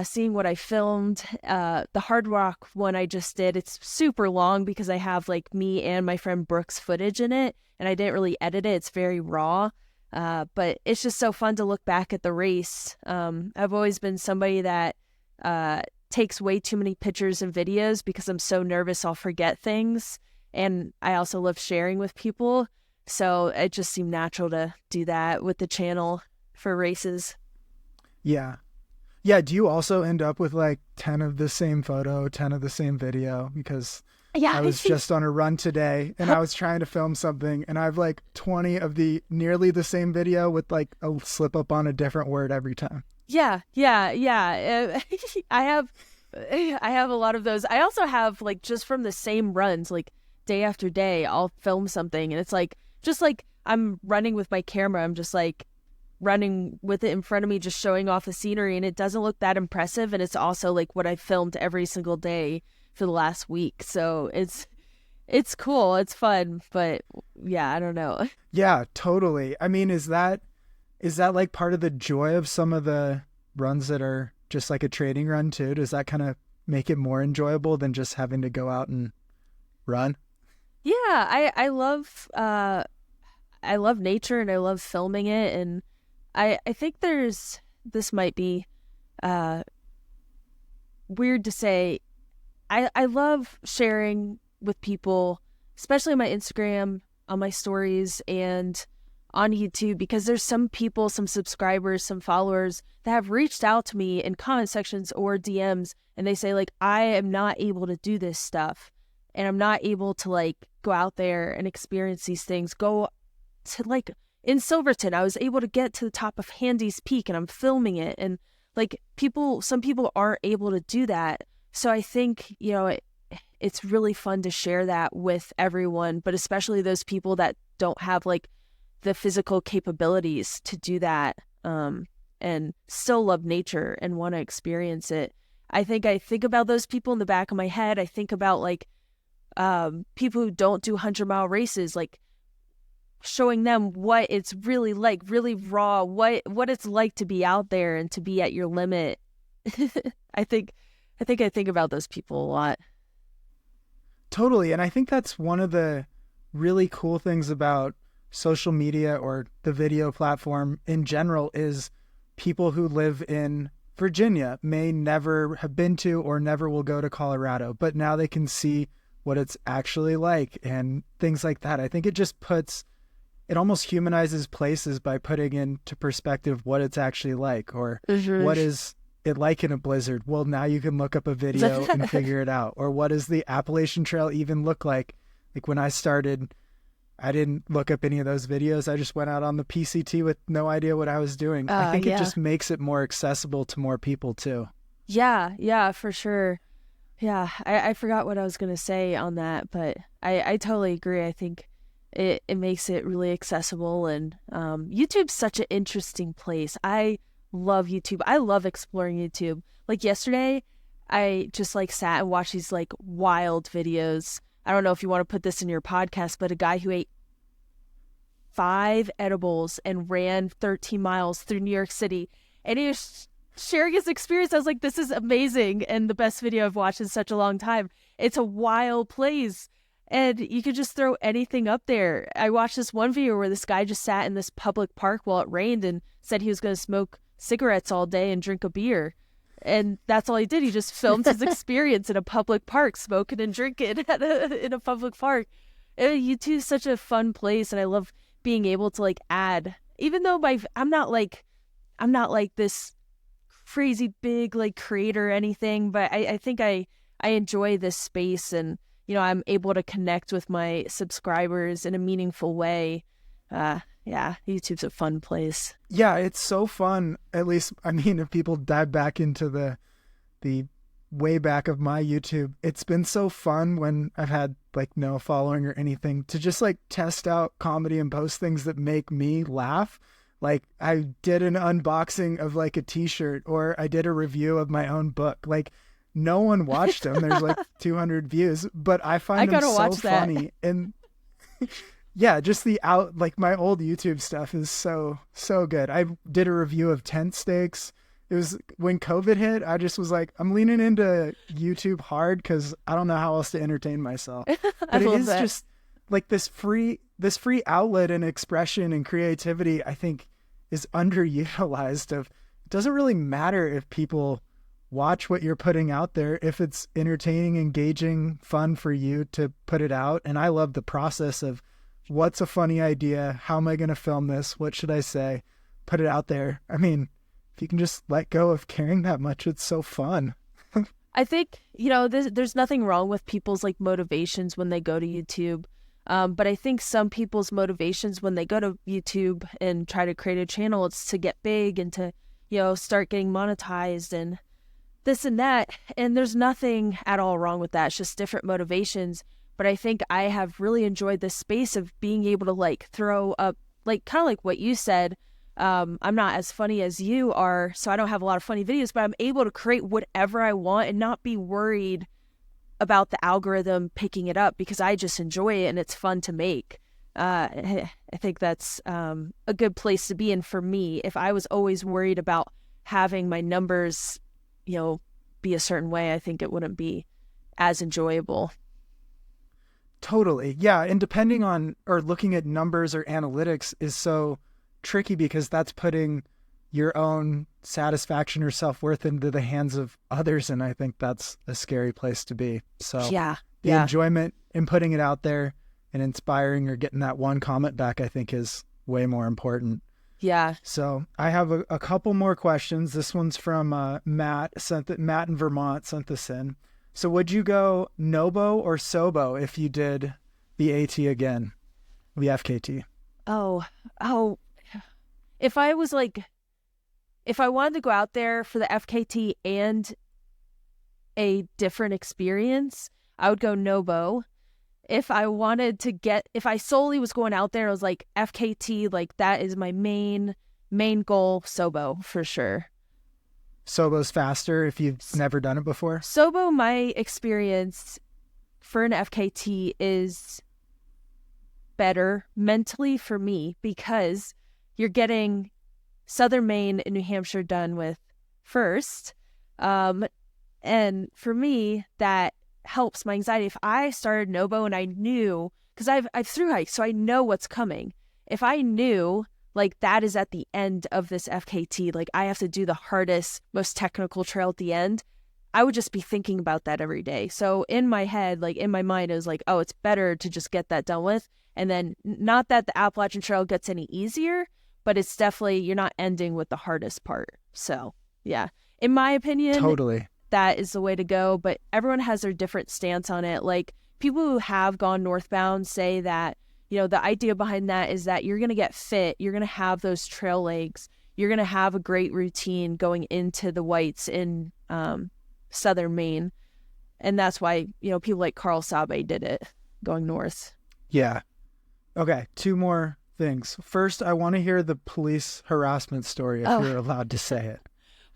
seeing what I filmed. The Hard Rock one I just did, it's super long because I have like me and my friend Brooke's footage in it, and I didn't really edit it. It's very raw, but it's just so fun to look back at the race. I've always been somebody that takes way too many pictures and videos because I'm so nervous I'll forget things, and I also love sharing with people. So it just seemed natural to do that with the channel for races. Yeah. Yeah. Do you also end up with like 10 of the same photo, 10 of the same video? Because I was just on a run today and I was trying to film something, and I have like 20 of the nearly the same video with like a slip up on a different word every time. Yeah. I have a lot of those. I also have like just from the same runs, like day after day, I'll film something, and it's like, just like I'm running with my camera, I'm just like running with it in front of me, just showing off the scenery, and it doesn't look that impressive. And it's also like what I filmed every single day for the last week. So it's cool. It's fun. But yeah, I don't know. Yeah, totally. I mean, is that like part of the joy of some of the runs that are just like a training run too? Does that kind of make it more enjoyable than just having to go out and run? Yeah, I love nature, and I love filming it, and I think this might be weird to say. I love sharing with people, especially on my Instagram, on my stories, and on YouTube, because there's some people, some subscribers, some followers that have reached out to me in comment sections or DMs, and they say like, I am not able to do this stuff, and I'm not able to like go out there and experience these things. Go to like in Silverton, I was able to get to the top of Handy's Peak, and I'm filming it. And like some people aren't able to do that. So I think, it's really fun to share that with everyone, but especially those people that don't have like the physical capabilities to do that, and still love nature and want to experience it. I think about those people in the back of my head. I think about like people who don't do 100-mile races, like showing them what it's really like, really raw, what it's like to be out there and to be at your limit. I think about those people a lot. Totally. And I think that's one of the really cool things about social media or the video platform in general is people who live in Virginia may never have been to or never will go to Colorado, but now they can see what it's actually like and things like that. I think it just it almost humanizes places by putting into perspective what it's actually like, or what is it like in a blizzard. Well, now you can look up a video and figure it out. Or what does the Appalachian Trail even look like? Like when I started, I didn't look up any of those videos. I just went out on the PCT with no idea what I was doing. I think it just makes it more accessible to more people too. Yeah, for sure. Yeah, I forgot what I was going to say on that, but I totally agree. I think it makes it really accessible, and YouTube's such an interesting place. I love YouTube. I love exploring YouTube. Like yesterday, I just like sat and watched these like wild videos. I don't know if you want to put this in your podcast, but a guy who ate 5 edibles and ran 13 miles through New York City, and he was sharing his experience. I was like, this is amazing, and the best video I've watched in such a long time. It's a wild place, and you could just throw anything up there. I watched this one video where this guy just sat in this public park while it rained and said he was going to smoke cigarettes all day and drink a beer. And that's all he did. He just filmed his experience in a public park, smoking and drinking in a public park. YouTube is such a fun place, and I love being able to like add, even though I'm not like this crazy big like creator or anything, but I think I enjoy this space, and I'm able to connect with my subscribers in a meaningful way. Yeah, YouTube's a fun place. Yeah, it's so fun. At least, I mean, if people dive back into the way back of my YouTube, it's been so fun when I've had like no following or anything to just like test out comedy and post things that make me laugh. Like I did an unboxing of like a t-shirt, or I did a review of my own book. Like no one watched them. There's like 200 views, but I find them so funny. And yeah, just like my old YouTube stuff is so good. I did a review of tent stakes. It was when COVID hit, I just was like, I'm leaning into YouTube hard because I don't know how else to entertain myself. But it is just like this free outlet and expression and creativity, I think, is underutilized. It doesn't really matter if people watch what you're putting out there, if it's entertaining, engaging, fun for you to put it out. And I love the process of what's a funny idea? How am I going to film this? What should I say? Put it out there. I mean, if you can just let go of caring that much, it's so fun. I think, there's nothing wrong with people's like motivations when they go to YouTube. But I think some people's motivations when they go to YouTube and try to create a channel, it's to get big and to, start getting monetized and this and that. And there's nothing at all wrong with that. It's just different motivations. But I think I have really enjoyed this space of being able to like throw up, like kind of like what you said. I'm not as funny as you are, so I don't have a lot of funny videos, but I'm able to create whatever I want and not be worried about the algorithm picking it up because I just enjoy it and it's fun to make. I think that's a good place to be in for me. If I was always worried about having my numbers, be a certain way, I think it wouldn't be as enjoyable. Totally. Yeah. And depending on, or looking at numbers or analytics is so tricky because that's putting your own satisfaction or self-worth into the hands of others. And I think that's a scary place to be. So the enjoyment in putting it out there and inspiring or getting that one comment back, I think is way more important. Yeah. So I have a couple more questions. This one's from Matt in Vermont sent this in. So would you go Nobo or Sobo if you did the AT again, the FKT? Oh, if I wanted to go out there for the FKT and a different experience, I would go Nobo. If I solely was going out there, I was like FKT, like that is my main goal, Sobo for sure. Sobo's faster if you've never done it before? Sobo, my experience for an FKT is better mentally for me because you're getting Southern Maine and New Hampshire done with first. And for me, that helps my anxiety. If I started Nobo and I knew, because I've thru hiked, so I know what's coming. If I knew like that is at the end of this FKT, like I have to do the hardest, most technical trail at the end, I would just be thinking about that every day. So in my head, like in my mind, it was like, oh, it's better to just get that done with. And then not that the Appalachian Trail gets any easier, but it's definitely, you're not ending with the hardest part. So yeah, in my opinion, totally, that is the way to go. But everyone has their different stance on it. Like people who have gone northbound say that, the idea behind that is that you're going to get fit. You're going to have those trail legs. You're going to have a great routine going into the whites in Southern Maine. And that's why, people like Carl Sabe did it going north. Yeah. Okay. 2 more things. First, I want to hear the police harassment story if you're allowed to say it.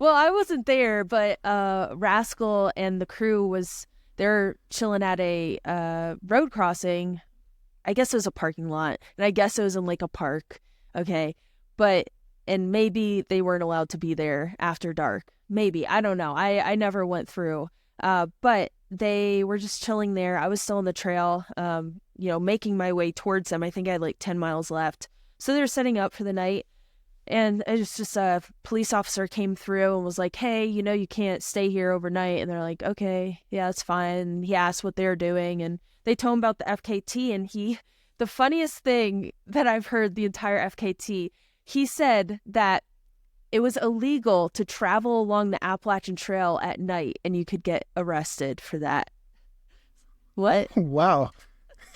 Well, I wasn't there, but Rascal and the crew they're chilling at a road crossing. I guess it was a parking lot, and I guess it was in like a park. Okay. And maybe they weren't allowed to be there after dark. Maybe. I don't know. I never went through. But they were just chilling there. I was still on the trail, making my way towards them. I think I had like 10 miles left. So they were setting up for the night. And it was just a police officer came through and was like, hey, you can't stay here overnight. And they're like, okay, yeah, that's fine. And he asked what they're doing. And they told him about the FKT. And the funniest thing that I've heard the entire FKT, he said that it was illegal to travel along the Appalachian Trail at night, and you could get arrested for that. What? Wow.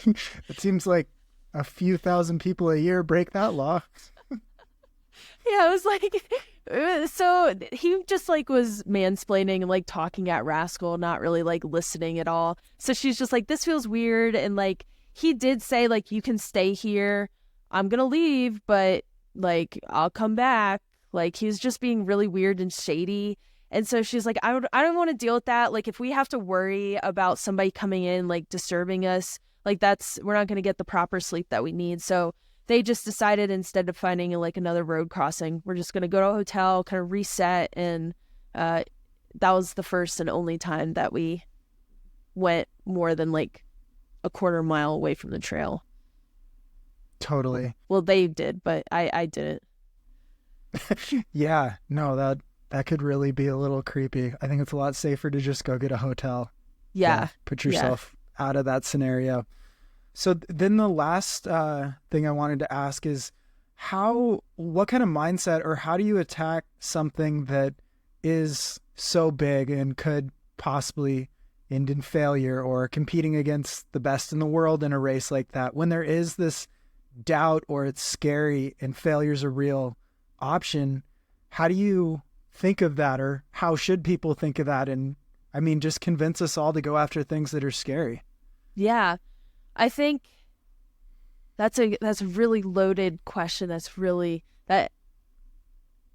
It seems like a few thousand people a year break that law. Yeah, it was like, so he just like was mansplaining and like talking at Rascal, not really like listening at all. So she's just like, this feels weird. And like, he did say like, you can stay here. I'm going to leave, but like, I'll come back. Like, he was just being really weird and shady. And so she's like, I don't want to deal with that. Like, if we have to worry about somebody coming in, like disturbing us, like we're not going to get the proper sleep that we need. So they just decided, instead of finding like another road crossing, we're just going to go to a hotel, kind of reset. And that was the first and only time that we went more than like a quarter mile away from the trail. Totally. Well, they did, but I didn't. Yeah, no, that could really be a little creepy. I think it's a lot safer to just go get a hotel. Yeah. Put yourself out of that scenario. So then the last thing I wanted to ask is what kind of mindset, or how do you attack something that is so big and could possibly end in failure, or competing against the best in the world in a race like that, when there is this doubt, or it's scary and failure's a real option? How do you think of that, or how should people think of that? And I mean, just convince us all to go after things that are scary. Yeah. I think that's a really loaded question.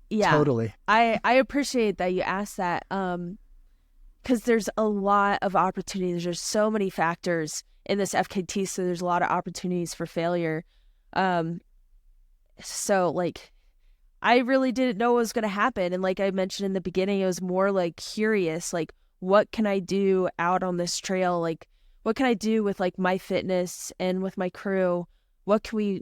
Yeah. Totally. I appreciate that you asked that. Because there's a lot of opportunities. There's so many factors in this FKT, so there's a lot of opportunities for failure. So like, I really didn't know what was going to happen. And like I mentioned in the beginning, it was more like curious, like, what can I do out on this trail? Like, what can I do with like my fitness and with my crew? What can we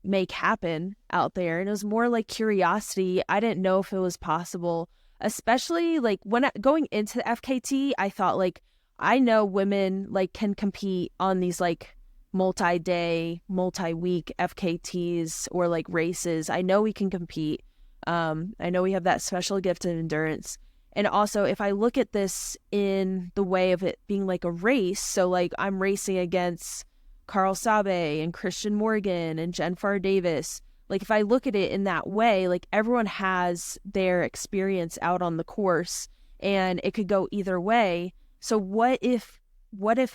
make happen out there? And it was more like curiosity. I didn't know if it was possible, especially like when going into the FKT, I thought like, I know women like can compete on these like multi-day, multi-week FKTs or like races. I know we can compete. I know we have that special gift of endurance. And also, if I look at this in the way of it being like a race, so like I'm racing against Carl Sabe and Christian Morgan and Jen Farr Davis. Like if I look at it in that way, like everyone has their experience out on the course and it could go either way. So what if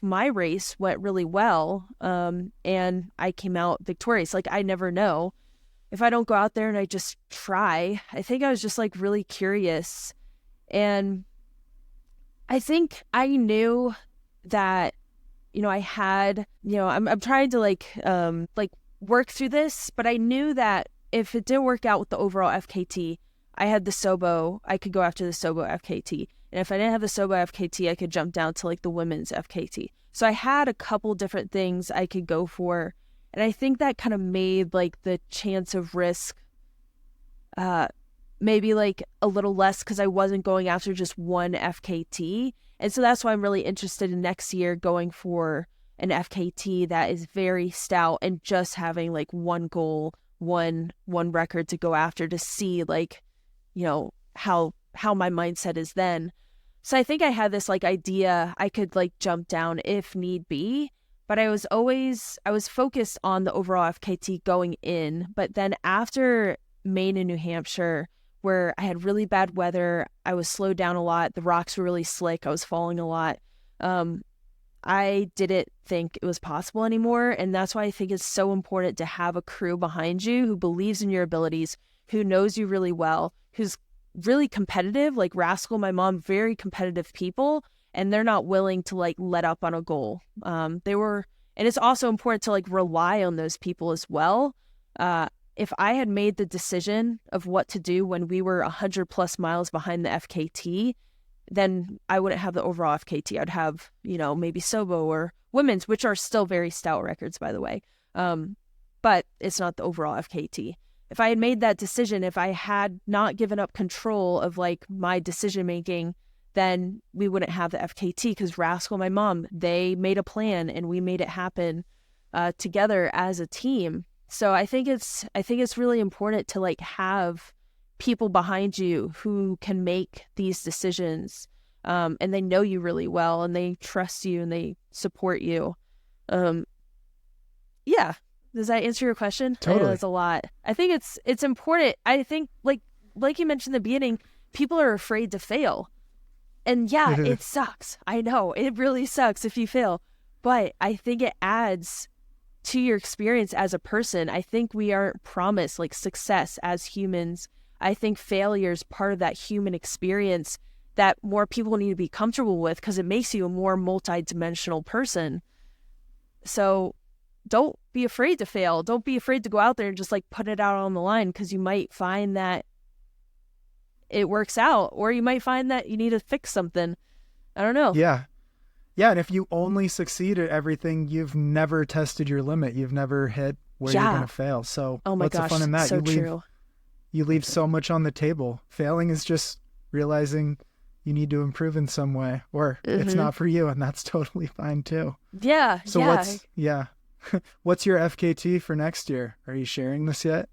my race went really well and I came out victorious? Like I never know. If I don't go out there and I just try, I think I was just like really curious. And I think I knew that, you know, I had, you know, I'm trying to like work through this, but I knew that if it didn't work out with the overall FKT, I had the Sobo, I could go after the Sobo FKT. And if I didn't have the Sobo FKT, I could jump down to like the women's FKT. So I had a couple different things I could go for. And I think that kind of made like the chance of risk maybe like a little less, because I wasn't going after just one FKT. And so that's why I'm really interested in next year going for an FKT that is very stout and just having like one goal, one record to go after, to see like, you know, how my mindset is then. So I think I had this like idea I could like jump down if need be, but I was focused on the overall FKT going in. But then after Maine and New Hampshire, where I had really bad weather, I was slowed down a lot, the rocks were really slick, I was falling a lot. I didn't think it was possible anymore. And that's why I think it's so important to have a crew behind you who believes in your abilities, who knows you really well, who's really competitive. Like Rascal, my mom, very competitive people, and they're not willing to like let up on a goal. And it's also important to like rely on those people as well. If I had made the decision of what to do when we were 100+ miles behind the FKT, then I wouldn't have the overall FKT. I'd have, you know, maybe Sobo or women's, which are still very stout records, by the way. But it's not the overall FKT. If I had made that decision, if I had not given up control of like my decision making, then we wouldn't have the FKT, because Rascal, my mom, they made a plan and we made it happen together as a team. So I think it's really important to like have people behind you who can make these decisions, and they know you really well, and they trust you, and they support you. Yeah. Does that answer your question? Totally. I know that's a lot. I think it's important. I think like you mentioned in the beginning, people are afraid to fail. And yeah, it sucks. I know it really sucks if you fail, but I think it adds to your experience as a person. I think we aren't promised like success as humans. I think failure is part of that human experience that more people need to be comfortable with, because it makes you a more multidimensional person. So don't be afraid to fail. Don't be afraid to go out there and just like put it out on the line, because you might find that it works out, or you might find that you need to fix something. I don't know. Yeah. Yeah. And if you only succeed at everything, you've never tested your limit. You've never hit where you're going to fail. So what's the fun in that? So true. You leave so much on the table. Failing is just realizing you need to improve in some way, or it's not for you, and that's totally fine too. Yeah. So what's your FKT for next year? Are you sharing this yet?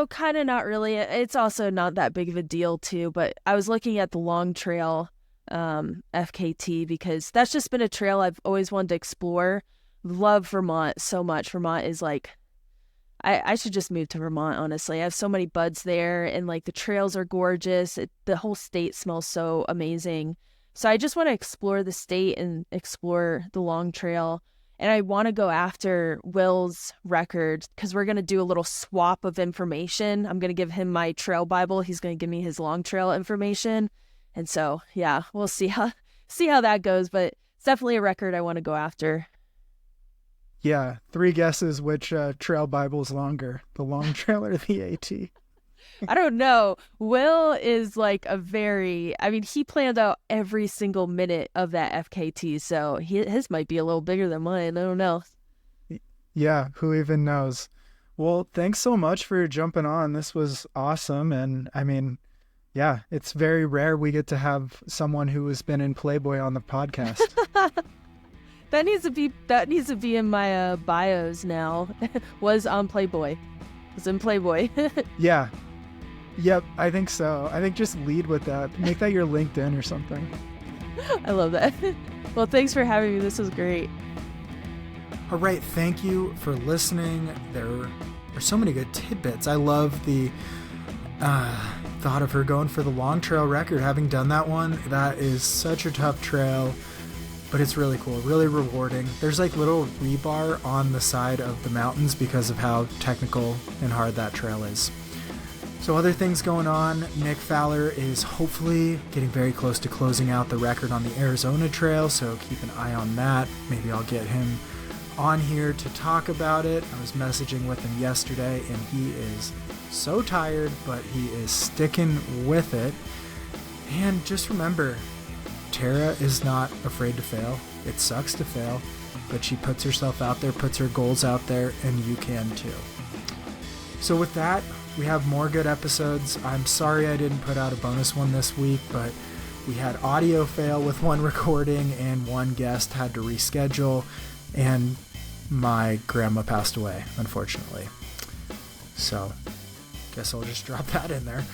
Kind of not really. It's also not that big of a deal too, but I was looking at the Long Trail FKT, because that's just been a trail I've always wanted to explore. Love Vermont so much. Vermont is like, I should just move to Vermont, honestly. I have so many buds there, and like the trails are gorgeous. The whole state smells so amazing. So I just want to explore the state and explore the Long Trail. And I want to go after Will's record, because we're going to do a little swap of information. I'm going to give him my trail Bible. He's going to give me his Long Trail information. And so, yeah, we'll see how that goes. But it's definitely a record I want to go after. Yeah. 3 guesses which trail Bible is longer, the Long Trail or the AT? I don't know. Will is like he planned out every single minute of that FKT, so his might be a little bigger than mine. I don't know. Yeah, who even knows? Well, thanks so much for jumping on. This was awesome. And I mean, yeah, it's very rare we get to have someone who has been in Playboy on the podcast. That needs to be in my bios now. Was on Playboy. Was in Playboy. Yeah. Yep, I think so. I think just lead with that. Make that your LinkedIn or something. I love that. Well, thanks for having me. This was great. All right, thank you for listening. There are so many good tidbits. I love the thought of her going for the Long Trail record, having done that one. That is such a tough trail, but it's really cool, really rewarding. There's like little rebar on the side of the mountains because of how technical and hard that trail is. So other things going on, Nick Fowler is hopefully getting very close to closing out the record on the Arizona Trail, so keep an eye on that. Maybe I'll get him on here to talk about it. I was messaging with him yesterday, and he is so tired, but he is sticking with it. And just remember, Tara is not afraid to fail. It sucks to fail, but she puts herself out there, puts her goals out there, and you can too. So with that, we have more good episodes. I'm sorry I didn't put out a bonus one this week, but we had audio fail with one recording, and one guest had to reschedule, and my grandma passed away, unfortunately. So guess I'll just drop that in there.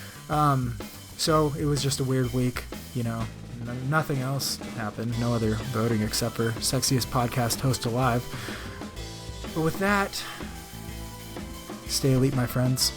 So it was just a weird week, nothing else happened. No other voting except for Sexiest Podcast Host Alive. But with that, stay elite, my friends.